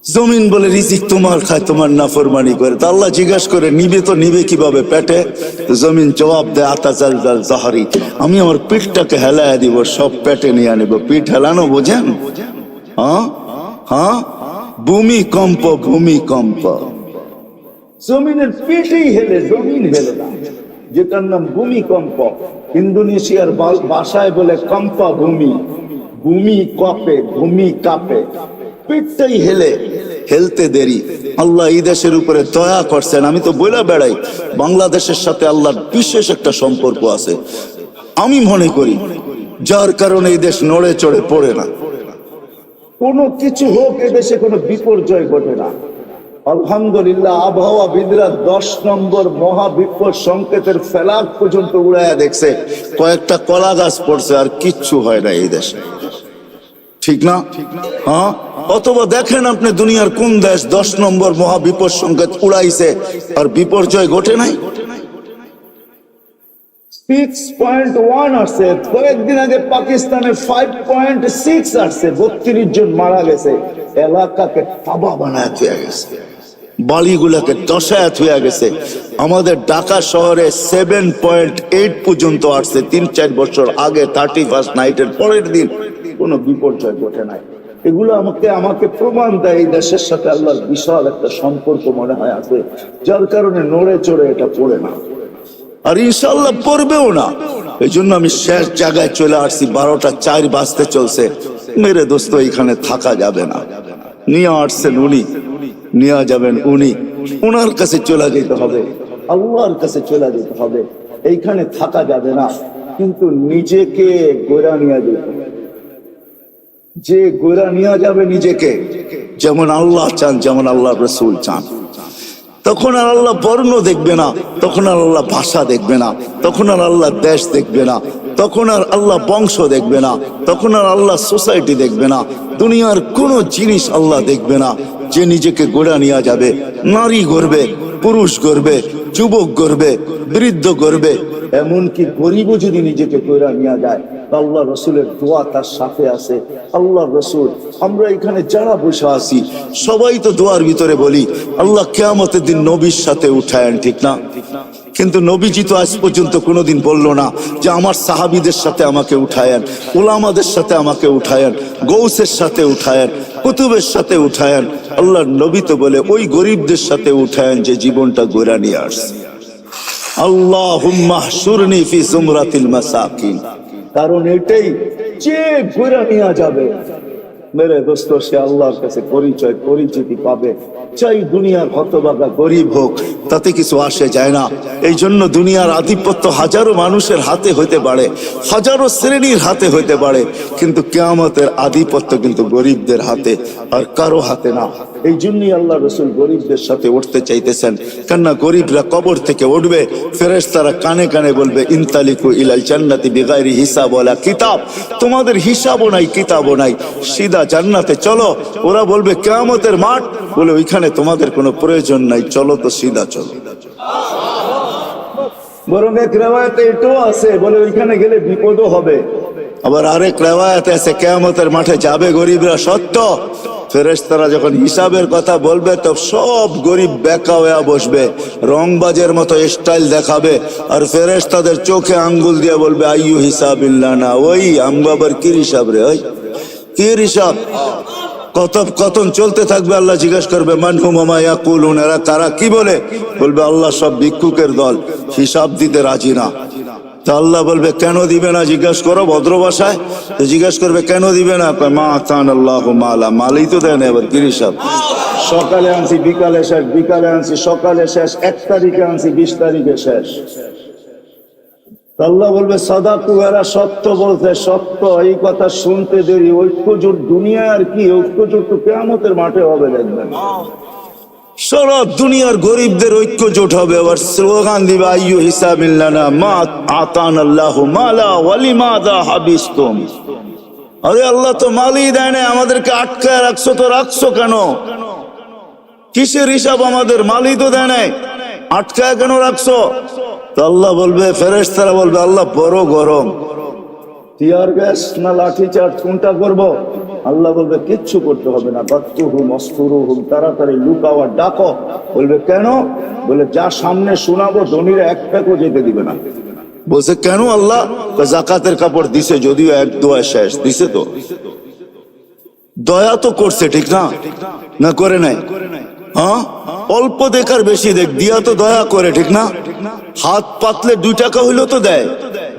জমিন বলে রিজিক তোমার খায়, তোমার নাফরমানি করে। তা আল্লাহ জিজ্ঞাসা করে নিবে তো নিবে কিভাবে পেটে? জমিন জবাব দেয় আতা জাল জাল জাহারি, আমি আমার পিঠটাকে হেলায় দিব, সব পেটে নিয়ে আনিব। পিঠ হেলানো বোঝেন? হ্যাঁ হ্যাঁ, ভূমিকম্প ভূমিকম্প, জমিনের পেটেই হেলে, জমিন হেলে না, যেটার নাম ভূমিকম্প। ইন্দোনেশিয়ার ভাষায় বলে কম্পা ভূমি, ভূমি কপে, ভূমি কাঁপে, পেটটাই হেলে। হেলতে দেরি। আল্লাহ এই দেশের উপরে দয়া করছেন। আমি তো বইলা বেড়াই বাংলাদেশের সাথে আল্লাহর বিশেষ একটা সম্পর্ক আছে আমি মনে করি, যার কারণে এই দেশ নড়ে চড়ে পড়ে না। কোনো কিছু হোক এ দেশে কোনো বিপর্যয় ঘটে না। আলহামদুলিল্লাহ, আবহাওয়াবিদরা 10 নম্বর মহাবিপদ সংকেতের ফেলাক পর্যন্ত উড়াইয়া দেখছে, কয়েকটা কলা গাছ পড়ছে, আর কিচ্ছু হয় না এই দেশে, ঠিক না? হ্যাঁ, অথবা দেখেন আপনি দুনিয়ার কোন দেশ 10 নম্বর মহাবিপদ সংকেত উড়াইছে আর বিপর্যয় ঘটে নাই? 6.1 আসছে, কয়েকদিন আগে পাকিস্তানে 5.6 আসছে, 32 জন মারা গেছে। এলাকাকে তাবা বানায় থুয়ে গেছে, বাড়িগুলোকে দশায় থুয়ে গেছে। আমাদের ঢাকা শহরে 7.8 পর্যন্ত আসছে 3-4 বছর আগে। 31st নাইটের পরের দিন কোনো বিপর্যয় ঘটে নাই। এগুলো আমাকে প্রমাণ দেয় এই দেশের সাথে আল্লাহর বিশাল একটা সম্পর্ক মনে হয় আছে, যার কারণে নড়ে চড়ে এটা পড়ে না, আর ইনশাল্লাহ পড়বেও না। এই জন্য আমি শেষ জায়গায় চলে আসছি। 12টা 4 বাজতে চলছে। মেরে দোস্ত, এখানে থাকা যাবে না। নিয়ে আসছেন উনি, নিয়ে যাবেন উনি, ওনার কাছে চলে যেতে হবে, আল্লাহর কাছে চলে যেতে হবে। এইখানে থাকা যাবে না, কিন্তু নিজেকে গোড়া নিয়ে যেতে হবে। যে গোড়া নিয়ে যাবে নিজেকে, যেমন আল্লাহ চান, যেমন আল্লাহ রসুল চান, তখন আর আল্লাহ বর্ণ দেখবে না, তখন আর আল্লাহ ভাষা দেখবে না, তখন আর আল্লাহ দেশ দেখবে না, তখন আর আল্লাহ বংশ দেখবে না, তখন আর আল্লাহ সোসাইটি দেখবে না, দুনিয়ার কোনো জিনিস আল্লাহ দেখবে না। যে নিজেকে গোড়া নিয়ে যাবে, নারী গড়বে, পুরুষ গড়বে, যুবক গড়বে, বৃদ্ধ গড়বে, এমনকি গরিবও যদি নিজেকে গোড়া নিয়ে যায়, আল্লাহ রসুলের দোয়া তার সাথে আছে। আল্লাহ রসুল, আমরা এখানে যারা বসে আছি সবাই তো দোয়ার ভিতরে বলি আল্লাহ কিয়ামতের দিন নবীর সাথে উঠায়েন, ঠিক না? কিন্তু নবীজি তো আজ পর্যন্ত কোনোদিন বললো না যে আমার সাহাবীদের সাথে আমাকে উঠায়েন, উলামাদের সাথে আমাকে উঠায়েন, গৌসের সাথে উঠায়েন, কুতুবের সাথে উঠায়েন। আল্লাহর নবী তো বলে ওই গরিবদের সাথে উঠায়েন যে জীবনটা গোড়া নিয়ে আসছে। আল্লাহুম্মা হশুরনি ফি জুমরাতিল মাসাকিন, কারণ এটাই যে গোড়া নিয়ে যাবে মেরে দোস্ত, সে আল্লাহর কাছে পরিচিতি পাবে। চাই দুনিয়ার হতভাগা গরিব হোক, তাতে কিছু আসে যায় না। এই জন্য দুনিয়ার আধিপত্য হাজারো মানুষের হাতে হইতে পারে, হাজারো শ্রেণীর হাতে হইতে পারে, কিন্তু কিয়ামতের আধিপত্য কিন্তু গরিবদের হাতে, আর কারো হাতে না। এই জন্যই আল্লাহ রসুল গরিবদের সাথে উঠতে চাইতেছেন, কেননা গরিবরা কবর থেকে উঠবে, ফেরেশতারা কানে কানে বলবে ইনতালিকু ইলাল জান্নাতি বিগাইরি হিসাব ওয়ালা কিতাব, তোমাদের হিসাবও নাই কিতাবও নাই, সিধা জান্নাতে চলো। ওরা বলবে কিয়ামতের মাঠ, বলে ওইখানে তোমাদের কোনো প্রয়োজন নাই, চলো তো সিধা চলো। বরং এক রিওয়ায়াতে এটাও আছে, বলে ওইখানে গেলে বিপদও হবে। আবার আরেক রিওয়ায়াতে আছে কিয়ামতের মাঠে যাবে গরিবরা সত্য, ফেরেশতারা যখন হিসাবের কথা বলবে তো সব গরিব বেকা হয়ে বসবে, রংবাজের মতো স্টাইল দেখাবে, আর ফেরেশতাদের চোখে আঙ্গুল দিয়ে বলবে আইয়ু হিসাবিল্লাহ না, ওই আমবাবার কি হিসাব রে, ওই কি হিসাব? কথন চলতে থাকবে। আল্লাহ জিজ্ঞাসা করবে মানহুম ওয়া মা ইয়াকুলুন, এরা কারা, কি বলে? বলবে আল্লাহ সব ভিক্ষুকের দল, হিসাব দিতে রাজি না। তা আল্লাহ বলবে কেন দিবে না, জিজ্ঞাসা করো ভদ্র ভাষায়। তো জিজ্ঞাসা করবে কেন দিবে না, মা আতান আল্লাহ মালা, মালই তো দেন, এবার কি হিসাব? সকালে আনছি বিকালে শেষ, বিকালে আনছি সকালে শেষ, 1 তারিখে আনছি 20 তারিখে শেষ। আল্লাহ বলবে সাদাকু, এরা সত্য বলছে, সত্য। এই কথা শুনতে দেরি। ঐক্যজোট দুনিয়া আর কি, ঐক্যজোট তো কিয়ামতের মাঠে হবে, দেখবেন সারা দুনিয়ার গরিবদের ঐক্যজোট হবে। আবার স্লোগান দিবে আইয়ু হিসাবিল্লানা মা আতানাল্লাহু মালা ওয়ালিমাযা হাবিসতুম। আরে আল্লাহ তো মালই দেয় না, আমাদেরকে আটকায় রাখছো, তো রাখছো কেন? কিসের হিসাব আমাদের? মালই তো দেয় নাই, আটকায় কেন রাখছো? তো আল্লাহ বলবে, ফেরেশতারা বলবে, আল্লাহ বড় গরম, টিয়ার গ্যাস না লাঠি চার্জ কোনটা করবো? আল্লাহ বলবে কিচ্ছু করতে হবে না, বাত্তুহুম অস্তুরুহুম, তাড়াতাড়ি লুকাও আর ডাকো। বলবে কেন? বলে যা সামনে শোনাবো ধনীরা এক প্যাকও যেতে দিবে না। বলছে কেন আল্লাহ? জাকাতের কাপড় দিছে, যদিও এক দোয়া শেষ দিছে, তো দয়া তো করছে, ঠিক না? না করে নাই? হ্যাঁ, অল্প দেখার বেশি দেখ, দিয়া তো দয়া করে, ঠিক না? হাত পাতলে 2 টাকা হইলো তো দেয়,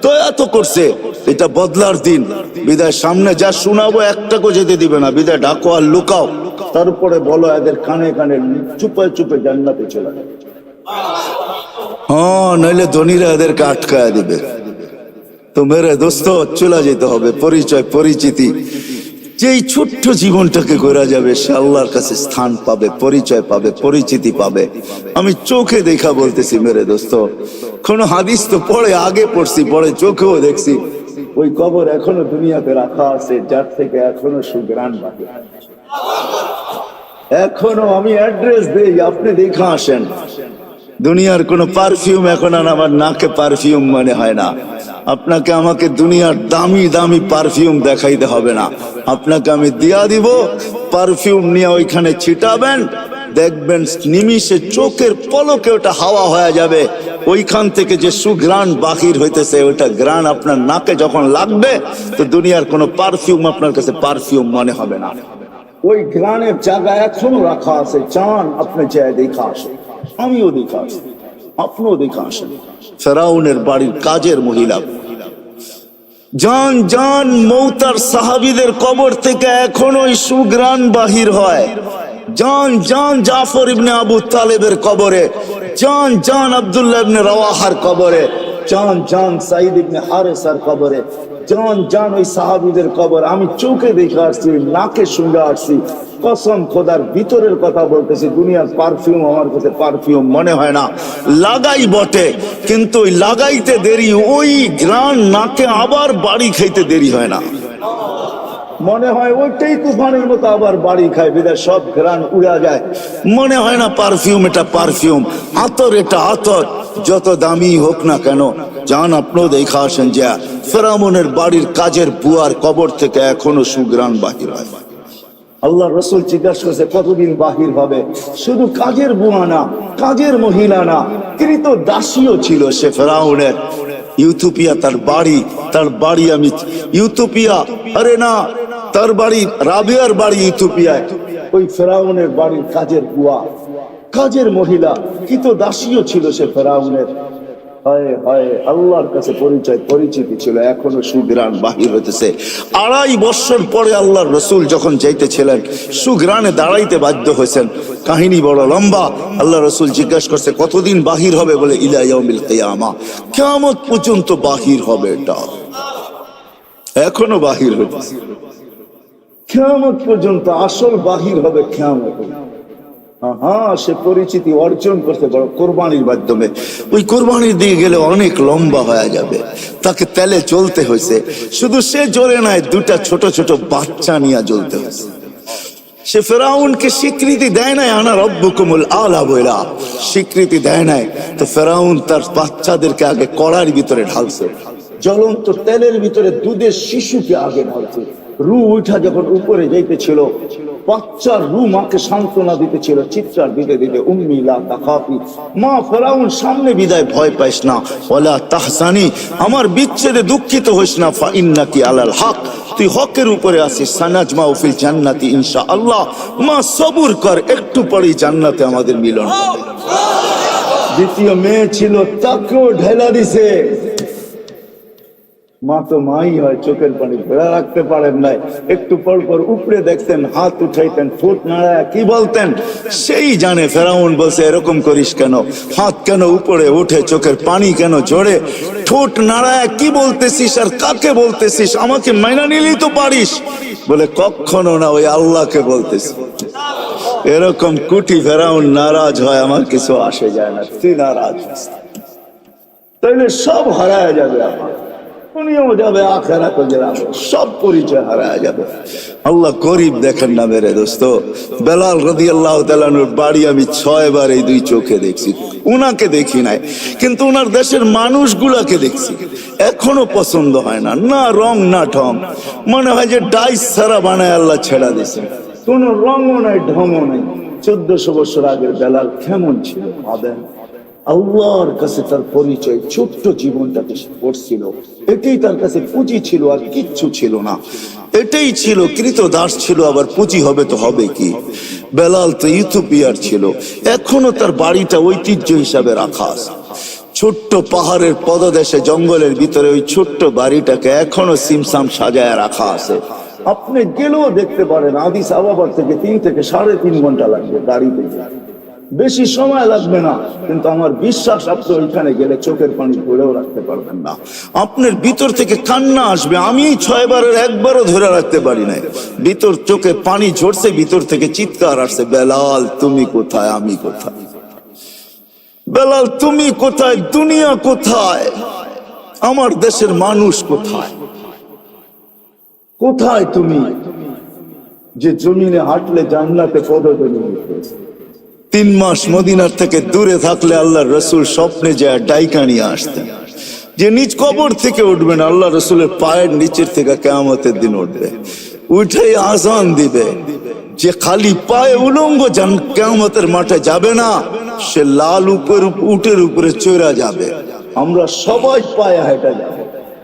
দয়া তো করছে। এটা বদলার দিন, বিদায় সামনে যা শোনাবো একটাকেও যেতে দিবে না। বিদায় ডাকো আর লুকাও, তারপরে বলো এদের কানে কানে চুপে চুপে জান্নাতে চলে যাবে। হ্যাঁ, নইলে ধনীরা এদেরকে আটকায় দিবে। তো মেরে দোস্ত, চলে যেতে হবে। পরিচয় পরিচিতি, যেই ছোট্ট জীবনটাকে করা যাবে, সে আল্লাহর কাছে স্থান পাবে, পরিচয় পাবে, পরিচিতি পাবে। আমি চোখে দেখা বলতেছি মেরে দোস্ত, কোন হাদিস তো পড়ে আগে পড়ছি, পরে চোখেও দেখছি। ওই কবর এখনো দুনিয়াতে রাখা আছে, যার থেকে এখনো সুঘ্রাণ বাকি। এখনো আমি অ্যাড্রেস দেই, আপনি দেখা আসেন। দুনিয়ার কোন পারফিউম এখন আর আমার নাকে পারফিউম মনে হয় না। আপনাকে আমাকে দুনিয়ার দামি দামি পারফিউম দেখাইতে হবে না, আপনাকে আমি দিয়া দিব, পারফিউম নিয়ে ওইখানে ছিটাবেন, দেখবেন নিমিষে চোখের পলকে ওটা হাওয়া হয়ে যাবে। ওইখান থেকে যে সুঘ্রাণ বাহির হইতেছে, ওইটা ঘ্রাণ আপনার নাকে যখন লাগবে, তো দুনিয়ার কোনো পারফিউম আপনার কাছে পারফিউম মনে হবে না। ওই ঘ্রাণের জায়গা এখনো রাখা আছে, চান আপনি যায় দেখা আসেন, আমিও দেখা আসি, আপনিও দেখা আসেন। ফেরাউনের বাড়ির কাজের মহিলা, জান জান মৌতার সাহাবীদের কবর থেকে এখনো সুঘ্রাণ বাহির হয়। জান জান জাফর ইবনে আবু তালেবের কবরে, জান জান আব্দুল্লাহ ইবনে রাওয়াহার কবরে, জান জান সাইদ ইবনে হারেসার কবরে, জান জান ওই সাহাবীদের কবর আমি চোখে দেখে আসছি, নাকে শুনে আসছি। কসম খোদার, ভিতরের কথা বলতেছি, দুনিয়ার পারফিউম আমার কাছে পারফিউম মনে হয় না। লাগাই বটে, কিন্তু ওই লাগাইতে দেরি, ওই ঘ্রাণ নাকে আবার বাড়ি খাইতে দেরি হয় না। মনে হয় ওইটাই তুফানের মতো আবার বাড়ি খায়, বিদায় সব ঘ্রাণ উড়া যায়। মনে হয় না পারফিউম এটা পারফিউম, আতর এটা আতর, যত দামি হোক না কেন। যান আপনিও দেখা আসেন যে ফেরাউনের বাড়ির কাজের বুয়ার কবর থেকে এখনো সুঘ্রাণ বাহির হয়। আল্লাহ রসুল জিজ্ঞাসা করছে কতদিন বাহির হবে? শুধু কাজের বুয়া না, কাজের মহিলা না, কৃত দাসীও ছিল সে ফেরাউনের। ইউথোপিয়া তার বাড়ি আমি ইউথোপিয়া, আরে না, তার বাড়ি রাবিয়ার বাড়ি ইউথোপিয়ায়। ওই ফেরাউনের বাড়ির কাজের বুয়া, কাজের মহিলা, কৃত দাসীও ছিল সে ফেরাউনের। হায় হায়, আল্লাহর কাছে পরিচয় পরিচিতি ছিল, এখনো সুঘ্রাণ বাহির হইতেছে। 2.5 বছর পরে আল্লাহর রসুল যখন যাইতেছিলেন, সুঘ্রাণে দাঁড়াইতে বাধ্য হয়েছেন। কাহিনী বড় লম্বা। আল্লাহ রসুল জিজ্ঞাসা করছে কতদিন বাহির হবে? বলে ইলা ইয়াউমিল কিয়ামা, কিয়ামত পর্যন্ত বাহির হবে। এটা এখনো বাহির হইতেছে, কিয়ামত পর্যন্ত আসল বাহির হবে কিয়ামত। হ্যাঁ, সে পরিচিতি অর্জন করতে পারো কোরবানির মাধ্যমে। ওই কোরবানির দিয়ে গেলে অনেক লম্বা হয়ে যাবে, তাকে তেলে চলতে হয়েছে। শুধু সে জ্বলে নাই, 2টা ছোট ছোট বাচ্চা নিয়ে জ্বলতে হয়েছে। সে ফেরাউনকে স্বীকৃতি দেয় নাই, আনা রব্বুকুমুল আলা বইলা স্বীকৃতি দেয় নাই। তো ফেরাউন তার বাচ্চাদেরকে আগে কড়ার ভিতরে ঢালছে, জ্বলন্ত তেলের ভিতরে দুধের শিশুকে আগে ঢালছে। রু উঠা যখন উপরে যাইতেছিল, বাচ্চার রু মাকে সান্ত্বনা দিতেছিল, চিৎকার দিতে দিতে, উম্মি লা তাখাফি, মা ফেরাউন সামনে বিদায়, ভয় পাইস না, ওয়ালা তাহসানি, আমার বিচ্ছেদে দুঃখিত হইস না, ফা ইন্নাকি আলাল হক, তুই হকের উপরে আছিস, সানাজমাউ ফিল জান্নাতি ইনশাআল্লাহ, মা সবুর কর, একটু পরেই জান্নাতে আমাদের মিলন হবে। দ্বিতীয় মেয়ে ছিল, তাকেও ঢেলা দিছে। মা তো মাই হয়, চোখের পানি ধরে রাখতে পারেন নাই, একটু পর পর উপরে দেখতেন, হাত উঠাইতেন, ঠোঁট নাড়ায় কি বলতেন সেই জানে। ফেরাউন বলছে এরকম করিস কেন, হাত কেন উপরে উঠে, চোখের পানি কেন ঝরে, ঠোঁট নাড়ায় কি বলতেছিস আর কাকে বলতেছিস, আমাকে মাইনা নিলেই তো পারিস। বলে কখনো না, ওই আল্লাহকে বলতেছি। এরকম কুটি ফেরাউন নারাজ হয়, আমার কিছু আসে যায় না, তুই নারাজ তাইলে সব হারায় যাবে, আমার দুনিয়াও যাবে, আখিরাতও যাবে, সব পরিচয় হারায় যাবে। আল্লাহ গরিব দেখেন না মেরে দোস্ত। বেলাল রাদিয়াল্লাহু তাআলা আনহুর বাড়ি আমি 6 বার এই 2 চোখে দেখছি, উনাকে দেখি নাই, কিন্তু উনার দেশের মানুষগুলাকে দেখছি। এখনো পছন্দ হয় না, না রং না ঢং, মনে হয় যে ডাইস ছাড়া বানায় আল্লাহ ছেড়া দিছে, কোন রঙও নাই ঢংও নাই। 1400 বছর আগের বেলাল কেমন ছিল ভাবেন। আল্লাহর কাছে তার পরিচয়, ছোট্ট জীবনটাকে সে করছিল, এটাই তার কাছে পুঁজি ছিল, আর কিচ্ছু ছিল না। এটাই ছিল কৃতদাস ছিল, আবার পুঁজি হবে তো হবে কি। বেলাল তো ইথিওপিয়ার ছিল, এখনো তার বাড়িটা ঐতিহ্য হিসাবে রাখা আছে। ছোট্ট পাহাড়ের পদদেশে জঙ্গলের ভিতরে ওই ছোট্ট বাড়িটাকে এখনো সিমসাম সাজায় রাখা আছে। আপনি গেলেও দেখতে পারেন, আদিস আবাবা থেকে 3 থেকে 3.5 ঘন্টা লাগবে গাড়িতে, বেশি সময় লাগবে না। কিন্তু আমার বিশ্বাস, আপনি ওইখানে গেলে চোখের পানি ধরেও রাখতে পারবেন না, আপনার ভিতর থেকে কান্না আসবে। আমি 6 বারের 1 বারও ধরে রাখতে পারি নাই, ভিতর চোখে পানি ঝরছে, ভিতর থেকে চিৎকার আসছে, বেলাল তুমি কোথায়, আমি কোথায়, বেলাল তুমি কোথায়, দুনিয়া কোথায়, আমার দেশের মানুষ কোথায়, কোথায় তুমি যে জমিনে হাঁটলে জান্নাতে পদতলি হইতে। 3 মাস মদিনার থেকে দূরে থাকলে আল্লাহর রাসূল স্বপ্নে যায় ডাইকা নিয়ে আসতেন, যে নিজ কবর থেকে উঠবেন, আল্লাহ রাসূলের পায়ের নিচের থেকে কিয়ামতের দিন উঠবে, উঠেই আজান দিবে, যে খালি পায়ে উলঙ্গ কিয়ামতের মাঠে যাবে না, সে লাল উটের উপরে চড়া যাবে। আমরা সবাই পায়ে হেঁটে যাব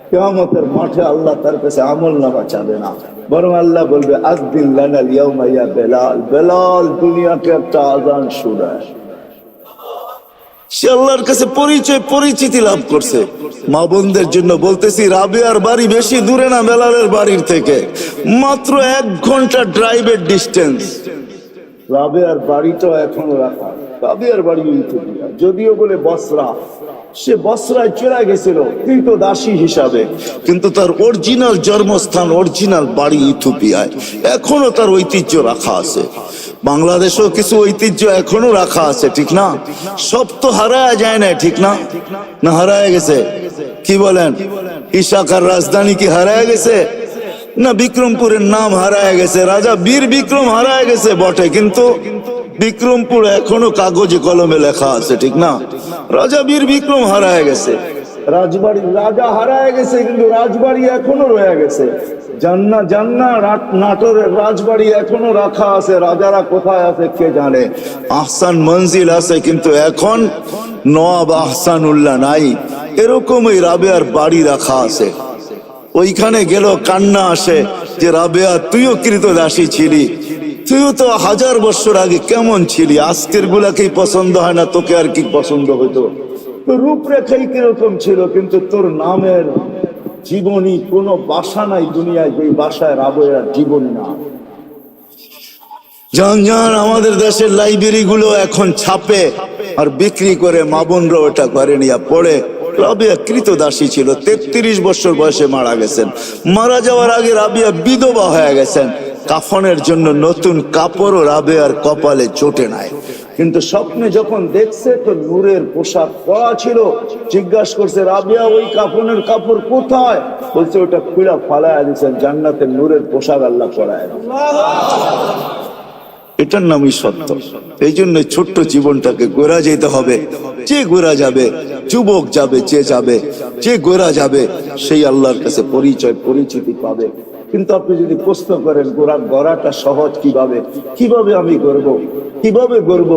কিয়ামতের মাঠে, আল্লাহ তার কাছে আমলনামা চাবে না, বরং আল্লাহ বলবে আযদিন লানাল ইয়াউমা ইয়া বেলাল, বেলাল দুনিয়াকে একটা আজান শোনায়। সে আল্লাহর কাছে পরিচিতি লাভ করছে। মা বোনদের জন্য বলতেছি, রাবেয়ার বাড়ি বেশি দূরে না বেলালের বাড়ির থেকে, মাত্র 1 ঘন্টা ড্রাইভের ডিস্টেন্স। রাবেয়ার বাড়িটাও এখনো রাখা, রাবেয়ার বাড়ি ইথিওপিয়া, যদিও বলে বসরা, সে বসরায় চলে গেছিল কৃতদাসী হিসাবে, কিন্তু তার অরিজিনাল জন্মস্থান, অরিজিনাল বাড়ি ইথিওপিয়ায়, এখনো তার ঐতিহ্য রাখা আছে। বাংলাদেশেও কিছু ঐতিহ্য এখনো রাখা আছে, ঠিক না? সব তো হারায় যায় না, ঠিক না? না হারায় গেছে? কি বলেন, ইশাকার রাজধানী কি হারায় গেছে? না বিক্রমপুরের নাম হারায় গেছে, রাজা বীর বিক্রম হারায় গেছে বটে, কিন্তু বিক্রমপুর এখনো কাগজে কলমে লেখা আছে, ঠিক না? রাজা বীর বিক্রম হারায় গেছে, রাজবাড়ি রাজা হারায় গেছে, কিন্তু রাজবাড়ি এখনো রয়ে গেছে। নাটোরের রাজবাড়ি এখনো রাখা আছে, রাজারা কোথায় আছে কে জানে। আহসান মঞ্জিল আছে, কিন্তু এখন নওয়াব আহসানুল্লাহ নাই। এরকমই রাবেয়ার বাড়ি রাখা আছে, ওইখানে গেল কান্না আসে যে রাবেয়া তুইও কৃতদাসী ছিলি, তুইও তো 1000 বছর আগে কেমন ছিলি, আজকের গুলাকেই পছন্দ হয় না, তোকে আর কি পছন্দ হইতো? রূপরেখাই কিরকম ছিল, কিন্তু তোর নামের জীবনী কোনো বাসা নাই দুনিয়ায় যে বাসায় রাবেয়ার জীবনী না। জান আমাদের দেশের লাইব্রেরি গুলো এখন ছাপে আর বিক্রি করে, মা বোনরা ওটা ঘরে নিয়ে পড়ে। রাবেয়া কৃতদাসী ছিল, 33 বছর বয়সে মারা গেছেন। মারা যাওয়ার আগে রাবেয়া বিধবা হয়ে গেছেন। কাফনের জন্য নতুন কাপড়ও রাবেয়ার কপালে জোটে নাই, কিন্তু স্বপ্নে যখন দেখছে তো নূরের পোশাক পরা ছিল। জিজ্ঞাসা করছে, রাবেয়া ওই কাফনের কাপড় কোথায়? বলছে ওটা খুলে ফালায়া দিয়েছেন, জান্নাতের নূরের পোশাক আল্লাহ পরায়। এটার নামই সত্য। এই জন্য ছোট্ট জীবনটাকে গোরা যেতে হবে। যে গোরা যাবে, যুবক যাবে, যে গোরা যাবে সেই আল্লাহর কাছে পরিচিতি পাবে। কিন্তু আপনি যদি প্রশ্ন করেন গড়াটা সহজ কিভাবে আমি গড়ব,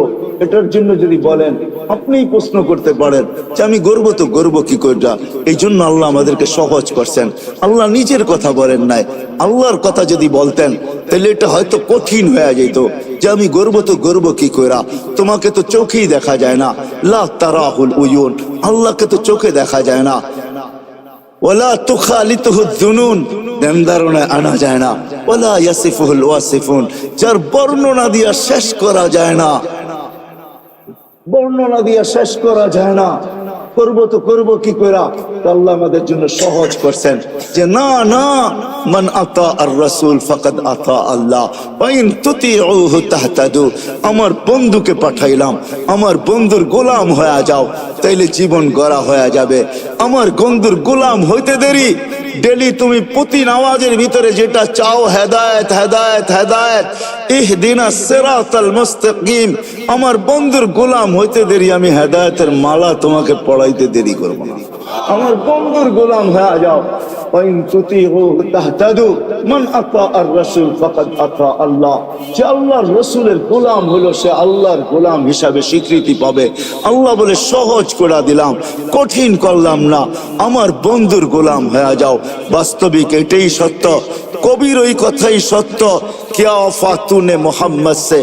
এটার জন্য যদি বলেন, আপনিই প্রশ্ন করতে পারেন যে আমি গড়ব কি করে। এই জন্য আল্লাহ আমাদেরকে সহজ করছেন। আল্লাহ নিজের কথা বলেন নাই, আল্লাহর কথা যদি বলতেন তাহলে এটা হয়তো কঠিন হয়ে যেত যে আমি গর্ব কি কইরা। তোমাকে তো চোখেই দেখা যায় না, লা তারাহুল উয়ুন, আল্লাহকে তো চোখে দেখা যায় না। ওয়ালা তুখালিতুহু যুনুন, ধ্যান ধারণায় আনা যায় না। ওয়ালা ইয়াসিফুহুল ওয়াসিফুন, যার বর্ণনা দিয়া শেষ করা যায় না, বর্ণনা দিয়া শেষ করা যায় না। করবো তো করবো কি করা? আল্লাহ আমাদের জন্য সহজ করছেন যে না না, মান আতা আর রাসূল ফাকাদ আতা আল্লাহ ওয়া ইন তুতিউহু তাহতাদু। আমার বন্ধুকে পাঠাইলাম, আমার বন্ধুর গোলাম হয়ে যাও, তাইলে জীবন গড়া হয়ে যাবে। আমার বন্ধুর গোলাম হইতে দেরি, ডেলি তুমি প্রতি নামাজের ভিতরে যেটা চাও, হেদায়েত হেদায়েত হেদায়েত, ইহদিনাস সিরাতাল মুস্তাকিম, আমার বন্ধুর গোলাম হইতে দেরি, আমি হেদায়েতের মালা তোমাকে পড়াইতে দেরি করব না। আমার বন্ধুর গোলাম হয়ে যাও। ওয়াইন তুতিউহু তাহতাদু, মান আতা আর রাসূল ফাকাদ আতা আল্লাহ। যে আল্লাহর রাসূলের গোলাম হলো সে আল্লাহর গোলাম হিসাবে স্বীকৃতি পাবে। আল্লাহ বলে সহজ করে দিলাম, কঠিন করলাম না, আমার বন্ধুর গোলাম হয়ে যাও। বাস্তবিক এটাই সত্য, কবির ওই কথাই সত্য, क्या वफा तूने मोहम्मद से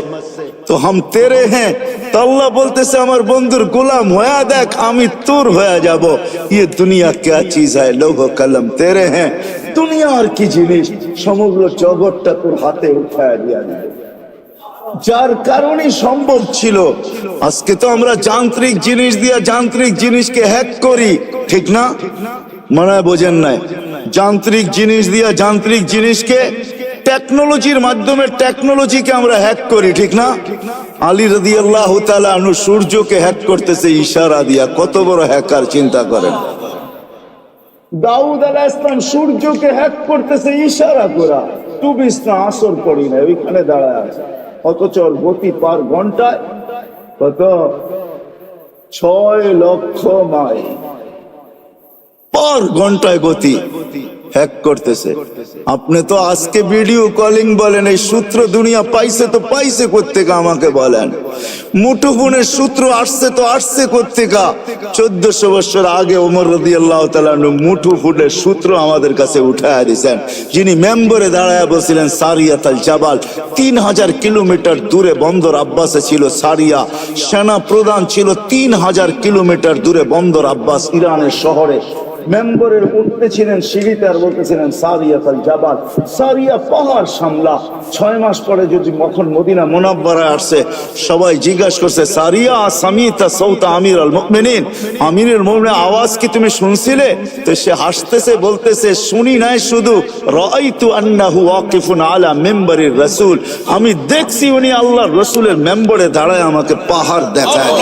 तो हम तेरे हैं। तो अल्लाह बोलते से আমার বন্ধুর গোলাম হয়ে দেখ, আমি তোর হয়ে যাব। ये दुनिया क्या चीज है, लोह कलम तेरे हैं। দুনিয়া আর কি জিনিস, সমগ্র জগৎটা তোর হাতে উঠায় দিয়া দিবে। যার কারণে সম্ভব ছিল। আজকে তো আমরা যান্ত্রিক জিনিস দিয়া যান্ত্রিক জিনিসকে হ্যাক করি, ঠিক না? মনে হয় বোঝেন নাই? যান্ত্রিক জিনিস দিয়া যান্ত্রিক জিনিসকে, টেকনোলজির মাধ্যমে টেকনোলজিকে আমরা হ্যাক করি, ঠিক না? আলী রাদিয়াল্লাহু তাআলা আনহু সূর্যকে হ্যাক করতেছে ইশারা দিয়া, কত বড় হ্যাকার চিন্তা করেন। দাউদ আলাইহিস সালাম সূর্যকে হ্যাক করতেছে ইশারা করা, টুবিস না আসর পড়ি না, ওইখানে দাঁড়ায় আছে, অথচ ওর গতি পার ঘন্টায় কত 6 লক্ষ মাইল পার ঘন্টায় গতি, হ্যাক করতেছে। আপনি তো আজকে ভিডিও কলিং বলেন, এই সূত্র দুনিয়া পাইছে তো পাইছে কোত্থেকে আমাকে বলেন? মুঠোফোনের সূত্র আসছে তো আসছে কোত্থেকে? 1400 বছর আগে ওমর রাদিয়াল্লাহু তাআলা মুঠোফোনের সূত্র আমাদের কাছে উঠায় দিয়েছেন। যিনি মেম্বরে দাঁড়ায় বলছিলেন সারিয়াত আল জাবাল, 3000 কিলোমিটার দূরে বন্দর আব্বাসে ছিল সারিয়া, সেনা প্রধান ছিল 3000 কিলোমিটার দূরে বন্দর আব্বাস ইরানের শহরে। মেম্বরের উঠতেছিলেন সিঁড়িতে আর বলতেছিলেন সারিয়া আল জাবাল, সারিয়া পাহাড় সামলা। 6 মাস পরে যদি যখন মদিনা মুনাব্বারায় আসছে, সবাই জিজ্ঞাসা করছে সারিয়া সামিতা সৌতা আমির আল মুমিনিন, আমিরুল মুমিনিন আওয়াজ কি তুমি শুনছিলে? তো সে হাসতেছে, বলতেছে শুনি নাই, শুধু রাআইতু আন্নাহু ওয়াকিফুন আলা মিম্বারির রাসূল, আমি দেখছি উনি আল্লাহর রাসূলের মেম্বরে দাঁড়ায় আমাকে পাহাড় দেখায়।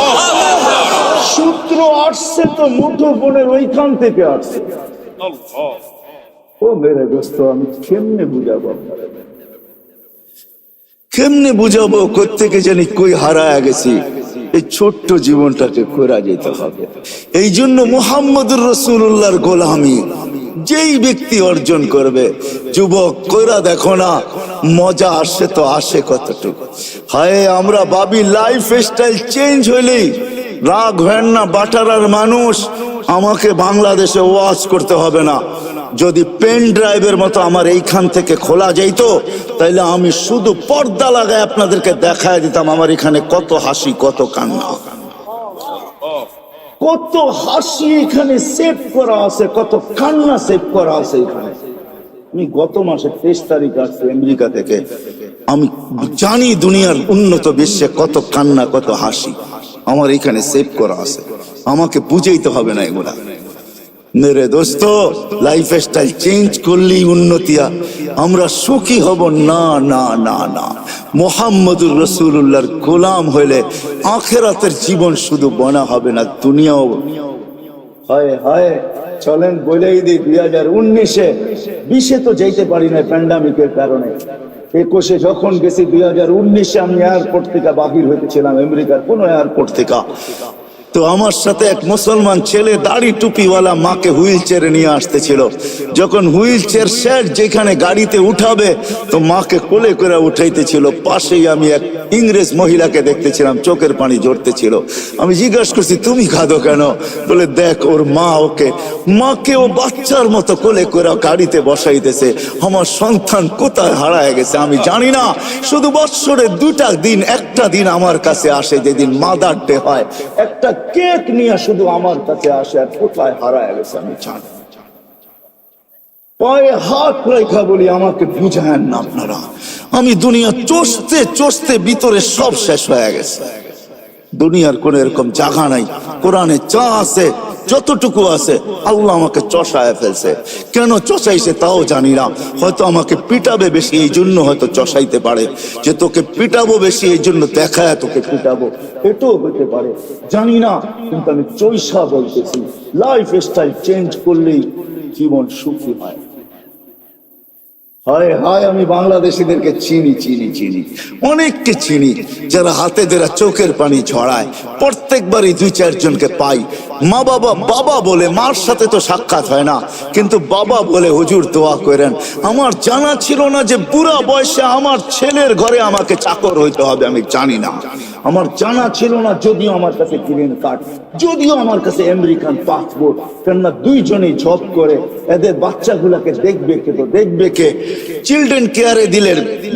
সূত্র আসছে তো মুঠোফোনের ওইখান থেকে আসছে। ও মেরে দোস্ত, আমি কেমনে বুঝাবো আপনারা, কেমনে বুঝাবো? কোত্থেকে জানি কই হারায় গেছি। এই ছোট্ট জীবনটাকে করা যেতে হবে। এই জন্য মুহাম্মদুর রাসূলুল্লাহর গোলামি যেই ব্যক্তি অর্জন করবে, যুবক কইরা দেখো না, মজা আসে তো আসে কতটুকু। হায় আমরা ভাবি লাইফ স্টাইল চেঞ্জ হইলেই রাগ হয় না। বাটারার মানুষ, আমাকে বাংলাদেশে ওয়াজ করতে হবে না। যদি পেন ড্রাইভের মতো আমার এইখান থেকে খোলা যাইত, তাইলে আমি শুধু পর্দা লাগায় আপনাদেরকে দেখায় দিতাম আমার এখানে কত হাসি, কত কান্না, কত হাসি এখানে সেভ করা আছে, কত কান্না সেভ করা আছে এখানে। আমি গত মাসে 23 তারিখ আসছি আমেরিকা থেকে। আমি জানি দুনিয়ার উন্নত বিশ্বে কত কান্না, কত হাসি আমার এখানে সেভ করা আছে। আমাকে বুঝাইতে হবে না এগুলা। মেরে দোস্ত, লাইফ স্টাইল চেঞ্জ করলেই উন্নতিয়া, আমরা সুখী হব না না না না। মুহাম্মদুর রাসূলুল্লাহর গোলাম হইলে আখিরাতের জীবন শুধু বনা হবে না, দুনিয়াও। হায় হায়, চলেন বলেই দিই 2019-এ 20-এ তো যেতে পারি না প্যান্ডামিকের কারণে। 21-এ যখন গেছি, 2019-এ আমি এয়ারপোর্ট থেকে বাহির হইতেছিলাম, আমেরিকার কোন এয়ারপোর্ট থেকে। তো আমার সাথে এক মুসলমান ছেলে দাড়ি টুপিওয়ালা মাকে হুইল চেয়ারে নিয়ে আসতেছিল। যখন হুইল চেয়ার সেট যেখানে গাড়িতে উঠাবে, তো মাকে কোলে করে উঠাইতেছিল। পাশেই আমি এক ইংরেজ মহিলাকে দেখতেছিলাম, চোখের পানি ঝরতেছিল। আমি জিজ্ঞাসা করছি তুমি কাঁদো কেন? বলে দেখ ওর মা মাকে ও বাচ্চার মতো কোলে করে গাড়িতে বসাইতেছে। আমার সন্তান কোথায় হারায় গেছে আমি জানি না। শুধু বৎসরে 2টা দিন, একটা দিন আমার কাছে আসে যেদিন মাদার ডে হয়, একটা কেক নিয়ে শুধু আমার কাছে আসে, আর কোথায় হারায় গেছে আমি জানি। পায়ে হাত রেখা বলি, আমাকে বুঝায়েন না আপনারা। আমি দুনিয়া চষতে চষতে ভিতরে সব শেষ হয়ে গেছে। দুনিয়ার কোন এরকম জায়গা নাই। কোরআনে যা আছে, যতটুকু আছে, আল্লাহ আমাকে চষায় ফেলছে। কেন চষাইছে তাও জানি না। হয়তো আমাকে পিটাবে বেশি, এই জন্য হয়তো চষাইতে পারে, যে তোকে পিটাবো বেশি এই জন্য দেখায় তোকে পিটাবো, এটাও হতে পারে, জানি না। কিন্তু আমি চৈষা বলতেছি, লাইফ স্টাইল চেঞ্জ করলেই জীবন সুখী হয়। হায় হায়, আমি বাংলাদেশিদেরকে চিনি চিনি চিনি, অনেককে চিনি, যারা হাতে যারা চোখের পানি ঝরায়। প্রত্যেকবারই 2-4 জনকে পাই, মা বাবা বাবা বলে, মার সাথে তো সাক্ষাৎ হয় না, কিন্তু বাবা বলে হুজুর দোয়া করেন। আমার জানা ছিল না যে বুড়া বয়সে আমার ছেলের ঘরে আমাকে চাকর হইতে হবে, আমি জানি না। আমার জানা ছিল না, যদিও আমার কাছে গ্রিন কার্ড, যদিও আমার কাছে আমেরিকান পাসপোর্ট, কেননা 2 জনেই জব করে, এদের বাচ্চাগুলাকে দেখবে কে? তো দেখবে কে? চিলড্রেন কেয়ারে দিলে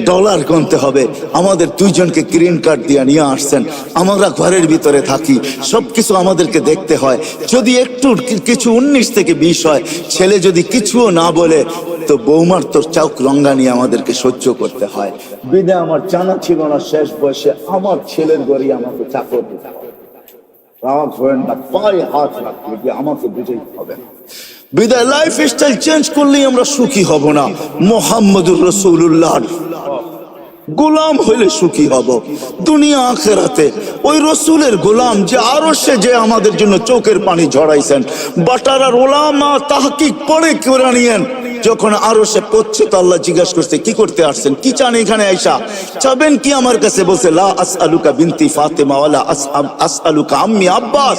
ডলার গুনতে হবে, আমাদের 2 জনকে গ্রিন কার্ড দিয়ে নিয়ে আসছেন। আমরা ঘরের ভিতরে থাকি, সবকিছু আমাদেরকে দেখতে হয়। যদি একটু কিছু 19 থেকে 20 হয়, ছেলে যদি কিছুও না বলে, তো বৌমার তোর চোখ রঙ্গানি আমাদেরকে সহ্য করতে হয়। বিদায় আমার জানা ছিল না, শেষ বয়সে আমার ছেলের ঘরে আমাকে চাকর দিতে হবে। রাগ হবেন না, পায়ে হাত রাখতে গিয়ে আমাকে বুঝাইতে হবে। বিদায় লাইফ স্টাইল চেঞ্জ করলেই আমরা সুখী হব না। মুহাম্মদুর রাসূলুল্লাহ গোলাম হইলে সুখী হব দুনিয়া আখেরাতে। ওই রসুলের গোলাম যে আরশে যে আমাদের জন্য চোখের পানি ঝরাইছেন। বাটারার ওলামা তাহকিক পড়ে করে নিয়েন, যখন আরশে পড়ছে তো আল্লাহ জিজ্ঞাসা করছে কি করতে আসছেন, কি চান এখানে আইসা, চাবেন কি আমার কাছে? বলছে লা আসআলুকা বিনতি ফাতেমা ওয়ালা আসআলুকা আম্মি আব্বাস,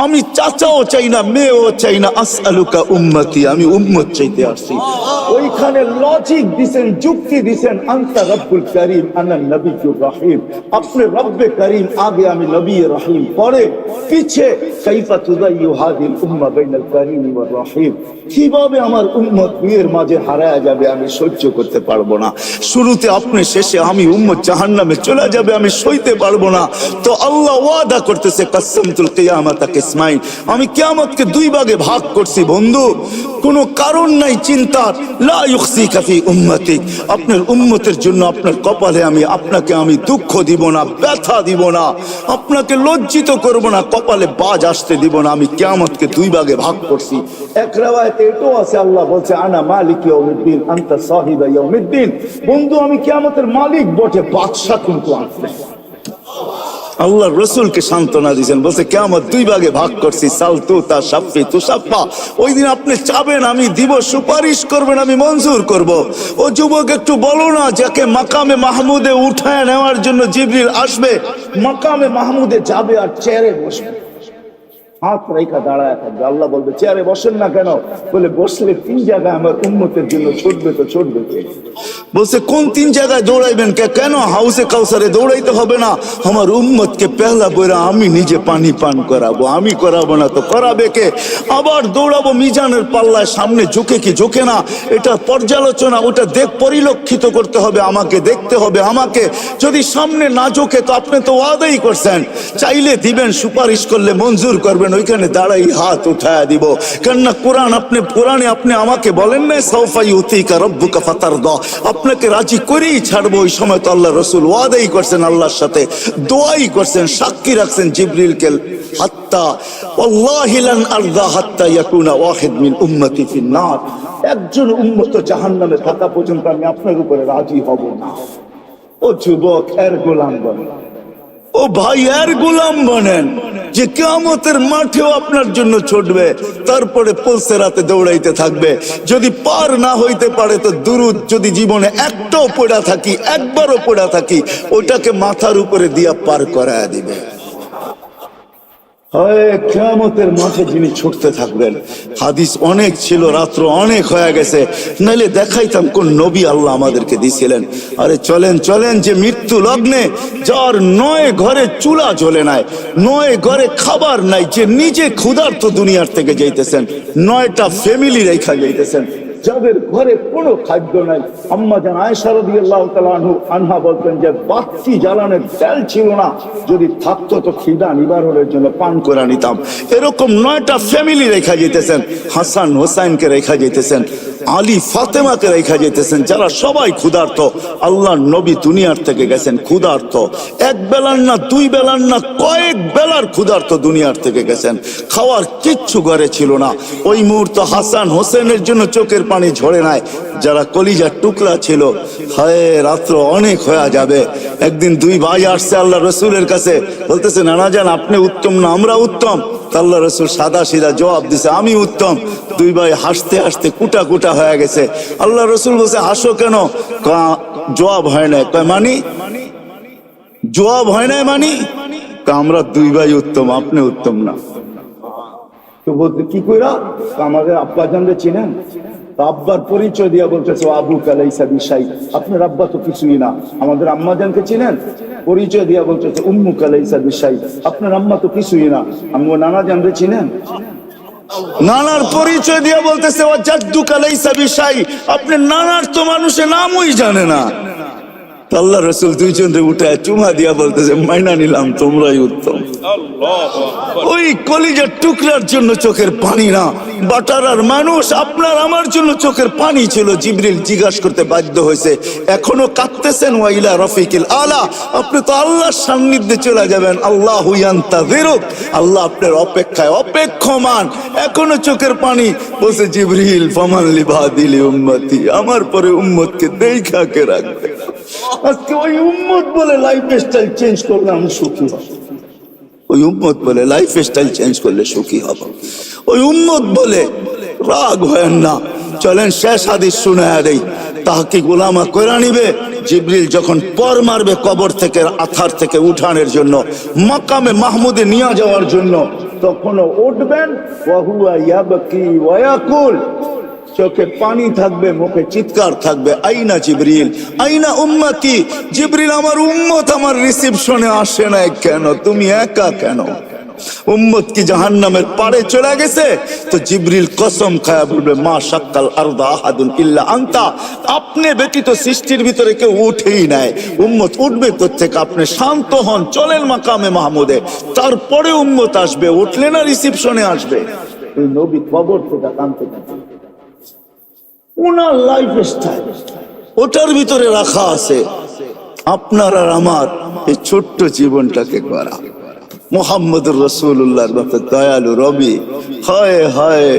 আমি চাচাও চাই না, মেয়েও চাই না, আসআলুকা উম্মতি, আমি উম্মত চাইতে আসছি। ওইখানে লজিক দিছেন, যুক্তি দিছেন, আনতা রব্বুল করিম আনা নবিয়্যুর রহিম, আপনি রব্বে করিম, আগে আমি নবী রহিম, পরে পিছে কাইফা তুদাইয়ু হাদিল উম্মাহ বাইনাল করিম ওয়ার রহিম, কিভাবে আমার উম্মত দুইয়ের মাঝে হারায়া যাবে আমি সহ্য করতে পারবো না। শুরুতে আপনি, শেষে আমি, উম্মত জাহান্নামে চলে যাবে আমি সইতে পারবো না। তো আল্লাহ ওয়াদা করতেছে কাসসামতুল কিয়ামাতা কিসমাইন, আমি কিয়ামতকে 2 ভাগে ভাগ করছি বন্ধু, কোনো কারণ নাই চিন্তার। লা ইউখসিকা ফি উম্মতিক, আপনার উম্মতের জন্য আপনার কপালে আপনাকে আমি দুঃখ দিব না, ব্যথা দিব না, আপনাকে লজ্জিত করব না, কপালে বাজ আসতে দিব না। আমি কিয়ামতকে 2 ভাগে ভাগ করছি। এক riwayate এটাও আছে, আল্লাহ বলছে আনা মালিক ইয়াউমিদ্দিন আনতা সাহিবা ইয়াউমিদ্দিন, বন্ধু আমি কিয়ামতের মালিক বটে, বাদশা কিন্তু আসবে। আল্লাহ রসুলকে সান্ত্বনা দিয়েছেন, বলছে কিয়ামত 2 ভাগে ভাগ করছি, সালতু তা শাফি তু শাফা, ওই দিন আপনি চাবেন আমি দিব, সুপারিশ করবেন আমি মঞ্জুর করব। ও যুবক একটু বলো না, যাকে মাকামে মাহমুদে উঠায় নেওয়ার জন্য জিবরিল আসবে, মাকামে মাহমুদে যাবে আর চেয়ারে বসবে, হাত রেখা দাঁড়ায় থাকবে। আল্লাহ বলবে চেয়ারে বসেন না কেন? বলে বসলে 3 জায়গায় আমার উম্মতের জন্য ছুটবে, তো ছুটবে কে? বলছে কোন 3 জায়গায় দৌড়াইবেন? কেন হাউসে কাউসারে দৌড়াইতে হবে না, আমার উম্মতকে পেহলা বইরা আমি নিজে পানি পান করাবো, আমি করাবো না তো করাবে কে? আবার দৌড়াবো মিজানের পাল্লায়, সামনে ঝুঁকে কি ঝুঁকে না, এটা পর্যালোচনা, ওটা পরিলক্ষিত করতে হবে, আমাকে দেখতে হবে আমাকে। যদি সামনে না ঝুঁকে তো আপনি তো ওয়াদাই করছেন, চাইলে দিবেন, সুপারিশ করলে মঞ্জুর করবেন, ওইখানে দাঁড়াই হাত উঠায়া দিব। কেননা কোরআনে আপনি আমাকে বলেন না সাউফা ইউতিকা রাব্বুকা ফাতারদা, আপনাকে রাজি করেই ছাড়বো। ওই সময় তো আল্লাহ রসুল ওয়াদাই করছেন, আল্লাহর সাথে দোয়াই করছেন, সাক্ষী রাখছেন জিবরিলকে, হাত্তা ওয়াল্লাহি লান আরদা হাত্তা ইয়াকুনা ওয়াহিদ মিন উম্মতি ফিন নার, একজন উম্মত জাহান্নামে থাকা পর্যন্ত আমি আপনার উপরে রাজি হব না। ও যুবক, এর গোলাম বনেন, ও ভাই এর গোলাম বনেন, যে কিয়ামতের মাঠেও আপনার জন্য ছুটবে, তারপরে পুলসেরাতে দৌড়াইতে থাকবে। যদি পার না হইতে পারে তো দুরুদ, যদি জীবনে একটাও পড়া থাকি, একবারও পড়া থাকি, ওটাকে মাথার উপরে দিয়া পার করায়া দিবে। কিয়ামতের মাঠে যিনি ছুটতে থাকবেন। হাদিস অনেক ছিল, রাত্র অনেক হয়ে গেছে, নাইলে দেখাইতাম কোন নবী আল্লাহ আমাদেরকে দিছিলেন। আরে চলেন চলেন, যে মৃত্যু লগ্নে, যার 9 ঘরে চুলা জ্বলে নাই, 9 ঘরে খাবার নাই, যে নিজে ক্ষুধার্ত দুনিয়ার থেকে যাইতেছেন, 9টা ফ্যামিলি রেখা যাইতেছেন, যাদের ঘরে কোনো খাদ্য নাই। আম্মা জান আয়েশা রাদিয়াল্লাহু তাআলা আনহা বলতেন যে বাতি জ্বালানোর তেল ছিল না, যদি থাকতো তো খিদা নিবারণের জন্য পান করে নিতাম। এরকম 9টা ফ্যামিলি রেখা যেতেছেন, হাসান হোসাইনকে রেখা যেতেছেন। আলী ফাতেমাকে রেখা যেতেছেন, যারা সবাই ক্ষুধার্ত। আল্লাহর নবী দুনিয়ার থেকে গেছেন ক্ষুধার্ত, এক বেলার না দুই বেলার না কয়েক বেলার ক্ষুধার্ত দুনিয়ার থেকে গেছেন। খাওয়ার কিচ্ছু ঘরে ছিল না। ওই মুহূর্তে হাসান হোসেনের জন্য চোখের পানি ঝরে নাই। যারা কলিজার টুকরা ছিল, হায় রাত্র অনেক হয়ে যাবে। একদিন দুই ভাই আসছে আল্লাহ রসুলের কাছে, বলতেছে নানা জান আপনি উত্তম না আমরা উত্তম? আল্লাহ রসুল সাদা সিধা জবাব দিছে আমি উত্তম। দুই ভাই হাসতে হাসতে কুটা কুটা হয়ে গেছে। আল্লাহ রসুল বলছে হাসো কেন? জবাব হয় না। কয় মানি জবাব হয় নাই মানি? আমরা দুই ভাই উত্তম, আপনি উত্তম না। তো বলতে কি কইরা? আমাদের আব্বা জানলে চিনেন? আব্বার পরিচয় দিয়া বলতেছে আবু কালাইসা বিশাই, আপনার আব্বা তো কিছুই না। আমাদের আম্মা জানকে চিনেন? পরিচয় দিয়া বলতেছে উম্মু কালাইসা বিশাই, আপনার আম্মা তো কিছুই না। আম্মু নানা জানলে চিনেন? নানার পরিচয় দিয়া বলতেছে ও জাদ্দু কালাইসা বিশাই, আপনি নানার তো মানুষের নামই জানে না। আল্লাহ রসুল দুইজনরে উঠায় চুমা দিয়া বলতেছে মাইনা নিলাম, তোমরাই উত্তম। ওই কলিজার টুকরার জন্য চোখের পানি না, বাটারার মানুষ আপনার আমার জন্য চোখের পানি ছিল। জিবরিল জিজ্ঞাসা করতে বাধ্য হয়েছে এখনো কাঁদতেছেন? ওয়াইলা রফিকিল আলা, আপনি তো আল্লাহর সান্নিধ্যে চলে যাবেন। আল্লাহু ইয়ান্তাযিরুক, আল্লাহ আপনার অপেক্ষায় অপেক্ষমান, এখনো চোখের পানি। বলছে জিবরিল ফামান লিবাদিলি উম্মতি, আমার পরে উম্মতকে দেখা কে রাখবে? আজকে ওই উম্মত বলে লাইফ স্টাইল চেঞ্জ করলে আমি সুখী হব। ওই উম্মত বলে লাইফ স্টাইল চেঞ্জ করলে সুখী হব। ওই উম্মত বলে রাগ হয় না। চলেন শেষ হাদিস শুনায়া দেই, তাহকিক উলামা কইরা নিবে। জিবরিল যখন পর মারবে কবর থেকে আথার থেকে উঠানোর জন্য, মাকামে মাহমুদে নিয়ে যাওয়ার জন্য, তখনও উঠবেন ওয়া হুয়া ইয়াবকি ওয়া ইয়াকুল, চোখে পানি থাকবে, মুখে চিৎকার থাকবে আইনা জিবরিল আইনা উম্মতি। জিবরিল আমার উম্মত আমার রিসিপশনে আসে না কেন? তুমি একা কেন? উম্মত কি জাহান্নামের পাড়ে চলে গেছে? তো জিবরিল কসম খায়া বলবে মা শাক্কাল আরদা আহাদুন ইল্লা আনতা, আপনি ব্যতীত সৃষ্টির ভিতরে কেউ উঠেই নাই। উম্মত উঠবে কোত্থেকে? আপনি শান্ত হন, চলেন মাকামে মাহমুদে, তারপরে উম্মত আসবে। উঠলে না রিসিপশনে আসবে। ওই নবী কবর থেকে কাঁদতে কাঁদতে উনার লাইফ স্টাইল ওটার ভিতরে রাখা আছে। আপনার আর আমার এই ছোট্ট জীবনটাকে করা। মুহাম্মদুর রাসূলুল্লাহর মতো দয়ালু রবি, হায় হায়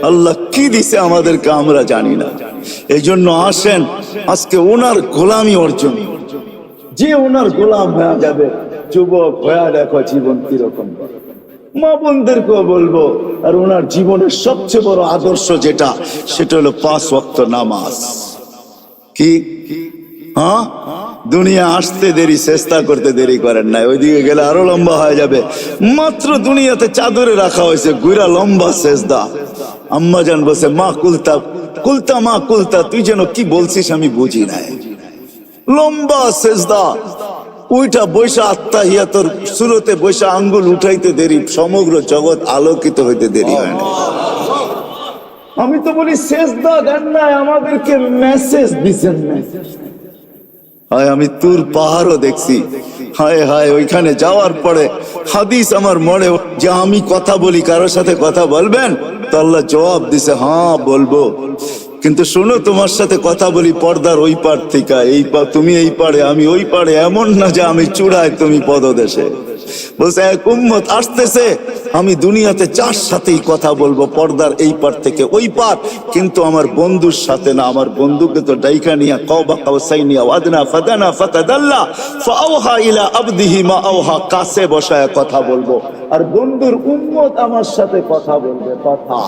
আল্লাহ কি দিছে আমাদেরকে আমরা জানি না। এই জন্য আসেন আজকে ওনার গোলামি অর্জন। যে ওনার গোলাম হয়ে যাবে, যুবক হয়ে দেখো জীবন কিরকম। মা বোনদেরকেও বলবো, আর ওনার জীবনের সবচেয়ে বড় আদর্শ যেটা, সেটা হলো 5 ওয়াক্ত নামাজ। কি হ্যাঁ, দুনিয়া আসতে দেরি, চেষ্টা করতে দেরি করেন না, ওইদিকে গেলে আরো লম্বা হয়ে যাবে। মাত্র দুনিয়াতে চাদরে রাখা হয়েছে, গুইরা লম্বা সেজদা। আম্মা জান বসে মা কুলতা কুলতা মা কুলতা, তুই যেন কি বলছিস আমি বুঝি নাই। লম্বা সেজদা, ওইটা বৈশা আত্মাহিয়াতর সুরতে বৈশা আঙ্গুল উঠাইতে দেরি, সমগ্র জগৎ আলোকিত হইতে দেরি হয় না। আমি তো বলি সেজদা দেন নাই, আমাদেরকে মেসেজ দিচ্ছেন না। হায় আমি তুর পাহাড়ও দেখছি, হায় হায় ওইখানে যাওয়ার পরে হাদিস আমার মনে যে আমি কথা বলি, কারোর সাথে কথা বলবেন? তো আল্লাহ জবাব দিছে হ্যাঁ বলবো, কিন্তু শোনো তোমার সাথে কথা বলি পর্দার ওই পার থেকে, তুমি এই পারে আমি ওই পারে, এমন না যে আমি চূড়ায় তুমি পদদেশে। বলছে এক উম্মত আসতেছে, আমি দুনিয়াতে যার সাথেই কথা বলবো পর্দার এই পার থেকে ওই পার, কিন্তু আমার বন্ধুর সাথে না। আমার বন্ধুকে তো ডাইকা নিয়া কাবা কাউসাইনিয়া ওয়াদনা ফাদানা ফাতাদাল্লা ফাআওহা ইলা আবদিহি মা আওহা, কাছে বসায় কথা বলবো, আর বন্ধুর উম্মত আমার সাথে কথা বলবে কথা।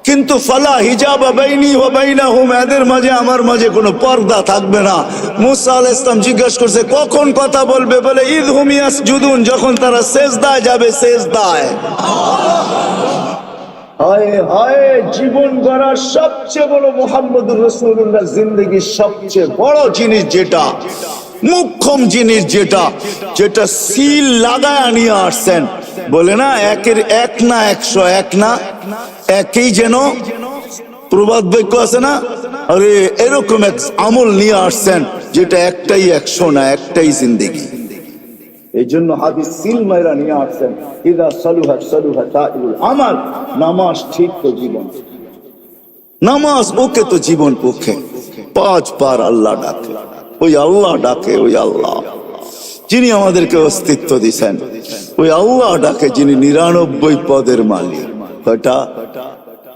কিন্তু ফালা হিজাবা বাইনি ওয়া বাইনাহুম, এদের মাঝে আমার মাঝে কোনো পর্দা থাকবে না। মুসা আলাইহিস সালাম জিজ্ঞাসা করছে কখন কথা বলবে? বলে ইযহুম ইয়াসজুদুন, যখন তারা সিজদায় যাবে। সিজদায় হায় হায়, জীবন গড়ার সবচেয়ে বড় মুহাম্মদুর রাসূলুল্লাহ জিন্দেগির সবচেয়ে বড় জিনিস যেটা, মুখ্যম জিনিস যেটা, যেটা সিল লাগায় নিয়ে আসছেন। বলে না একের এক না 100, এক না একই, যেন প্রবাদ বাক্য আছে না, আরে এরকম এক আমল নিয়ে আসছেন যেটা একটাই 100 না, একটাই জিন্দেগি। এই জন্য হাদিস সিল মাইরা নিয়ে আসছেন, ইদা সালুহা সালুহা সাইরুল আমাল, নামাজ ঠিক তো জীবন। নামাজ ওকে তো জীবন পক্ষে 5 বার আল্লাহ ডাকে, ওই আল্লাহ ডাকে, ওই আল্লাহ যিনি আমাদেরকে অস্তিত্ব দিছেন, ওই আল্লাহ ডাকে যিনি 99 পদের মালিক। কয়টা?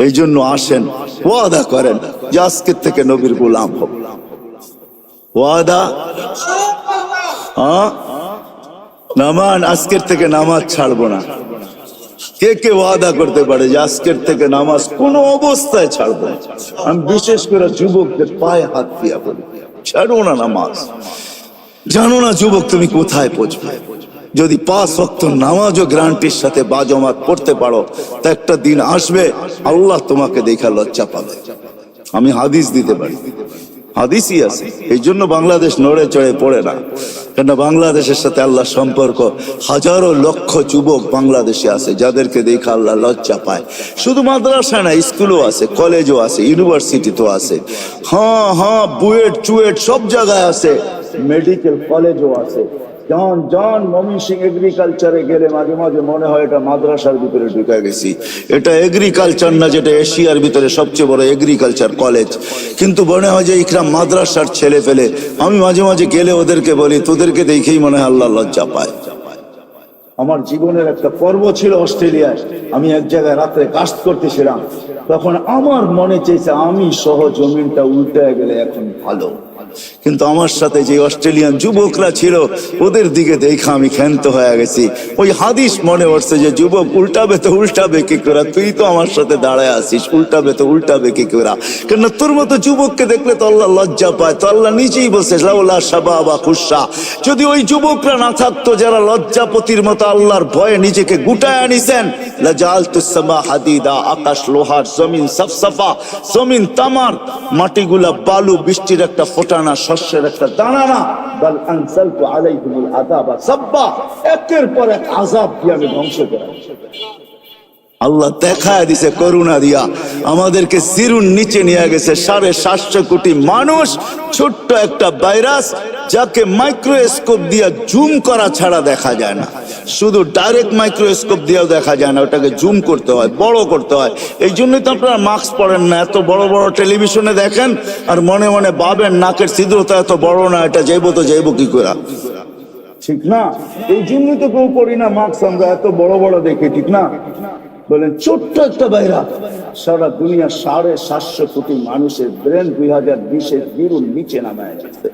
এই জন্য আসেন, ওয়াদা করেন যে আজকের থেকে নবীর গোলাম হব। ওয়াদা, নামান আজকের থেকে নামাজ ছাড়বো না। কে কে ওয়াদা করতে পারে যে আজকের থেকে নামাজ কোনো অবস্থায় ছাড়বো না? আমি বিশেষ করে যুবকদের পায়ে হাত দিয়া বলি, ছাড়ো না নামাজ। জানো না যুবক তুমি কোথায় পৌঁছবে? যদি 5 ওয়াক্ত নামাজও গ্যারান্টির সাথে বাজমাত পড়তে পারো, তা একটা দিন আসবে আল্লাহ তোমাকে দেখা লজ্জা পাবে। আমি হাদিস দিতে পারি, হাদিসই আছে। এই জন্য বাংলাদেশ নড়ে চড়ে পড়ে না, কেন বাংলাদেশের সাথে আল্লাহ সম্পর্ক। হাজারো লক্ষ যুবক বাংলাদেশে আছে যাদেরকে দেখে আল্লাহ লজ্জা পায়। শুধু মাদ্রাসা না, স্কুলও আছে, কলেজও আছে, ইউনিভার্সিটি তো আছে, বুয়েট চুয়েট সব জায়গায় আছে, মেডিকেল কলেজও আছে। জন ময়মনসিংহ এগ্রিকালচারে গেলে মাঝে মাঝে মনে হয় এটা মাদ্রাসার ভিতরে ঢুকে গেছি। এটা এগ্রিকালচার না, যেটা এশিয়ার ভিতরে সবচেয়ে বড় এগ্রিকালচার কলেজ, কিন্তু মনে হয় যে ইকরাম মাদ্রাসার ছেলে ফেলে। আমি মাঝে মাঝে গেলে ওদেরকে বলি, তোদেরকে দেখেই মনে হয় আল্লাহ লজ্জা পায়। আমার জীবনের একটা পর্ব ছিল অস্ট্রেলিয়ায়, আমি এক জায়গায় রাত্রে কাস্ট করতেছিলাম, তখন আমার মনে চেয়েছে আমি সহ জমিনটা উল্টে গেলে এখন ভালো। কিন্তু আমার সাথে যে অস্ট্রেলিয়ান যুবকরা ছিল ওদের দিকে দেখে আমি ক্ষান্ত হয়ে গেছি। ওই হাদিস মনে পড়ছে যে যুবক উল্টাবে তো উল্টাবে কি করে, তুই তো আমার সাথে দাঁড়ায় আছিস, উল্টাবে তো উল্টাবে কি করে? কেন তোর মতো যুবককে দেখলে তো আল্লাহ লজ্জা পায়। তো আল্লাহ নিজেই বলছে লাউলা শাবাবা খুশা, যদি ওই যুবকরা না থাকতো যারা লজ্জাপতির মতো আল্লাহর ভয়ে নিজেকে গুটায় আনিছেন, লাজালতুস সামা হাদিদা, আকাশ লোহার, জমিন সফসফা, জমিন তামার, মাটিগুলা বালু, বৃষ্টির একটা ফোঁটা না, শস্যের একটা দানা না, বাল আনসালতু আলাইহিমুল আযাবা সাব্বা, একের পর এক আযাব দিয়ে আমি ধ্বংস করাই। আল্লাহ দেখায় দিছে করুণা দিয়া, আমাদেরকে সিরুন নিচে নিয়ে গেছে। 750 কোটি মানুষ, ছোট্ট একটা ভাইরাস যাকে মাইক্রোস্কোপ দিয়ে জুম করা ছাড়া দেখা যায় না। শুধু ডাইরেক্ট মাইক্রোস্কোপ দিয়েও দেখা যায় না, ওটাকে জুম করতে হয়, বড় করতে হয়। এই জন্যই তো আপনারা মাস্ক পরেন না, এত বড় বড় টেলিভিশনে দেখেন আর মনে মনে ভাবেন নাকের ছিদ্রতা এত বড় না, এটা যাইবো তো যাইবো কি করে, ঠিক না? এই জন্যই তো কেউ করি না মাস্ক, আমরা এত বড় বড় দেখি, ঠিক না? বলেন ছোট্ট একটা ভাইরাস সারা দুনিয়া 750 কোটি মানুষের ব্রেন 2020-এর বিরুল নিচে নামায় যাচ্ছে।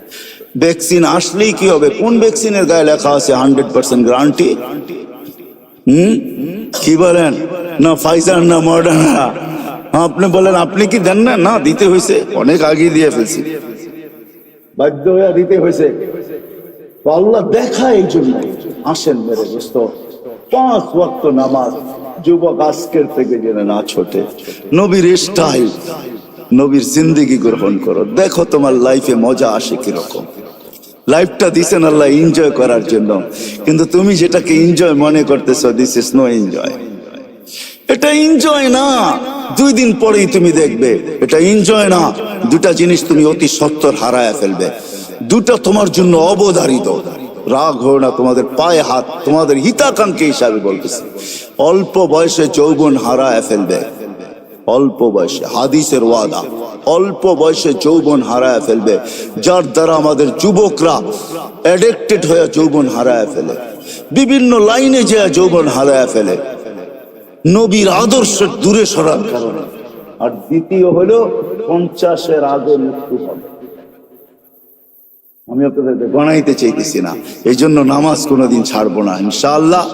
ভ্যাকসিন আসলেই কি হবে? কোন ভ্যাকসিনের গায়ে লেখা আছে 100% গ্যারান্টি? কি বলেন? না ফাইজার না মডার্না। আপনি বলেন আপনি কি দেন না? না, দিতে হয়েছে, অনেক আগে দিয়ে ফেলছি, বাধ্য হয়ে দিতে হয়েছে। আল্লাহ দেখায় এই জন্য। আসেন মেরে দোস্ত, 5 ওয়াক্ত নামাজ যুবক আজকের থেকে যেন না ছোটে। নবীর স্টাইল, নবীর জিন্দেগি গ্রহণ করো, দেখো তোমার লাইফে মজা আসে কিরকম। লাইফটা দিছেন আল্লাহ এনজয় করার জন্য, কিন্তু তুমি যেটাকে এনজয় মনে করতেছো, দিস ইজ নো এনজয়। এটা এনজয় না, 2 দিন পরেই তুমি দেখবে এটা এনজয় না। দুটা জিনিস তুমি অতি সত্বর হারায় ফেলবে, দুটা তোমার জন্য অবধারিত। রাগ হো না, তোমাদের পায়ে হাত, তোমাদের হিতাকাঙ্ক্ষী হিসাবে বলতেছে। অল্প বয়সে যৌবন হারায় ফেলবে, অল্প বয়সে, হাদিসের ওয়াদা, অল্প বয়সে যৌবন হারায় ফেলবে। যার দ্বারা আমাদের যুবকরা অ্যাডিক্টেড হয়ে যৌবন হারায় ফেলে, বিভিন্ন লাইনে যে যৌবন হারায় ফেলে, নবীর আদর্শের দূরে সরার কারণে। আর দ্বিতীয় হলো 50-এর আগে মৃত্যু হবে। আমি আপনাদের গণাইতে চাইতেছি না, এই জন্য নামাজ কোনোদিন ছাড়বো না ইনশাআল্লাহ।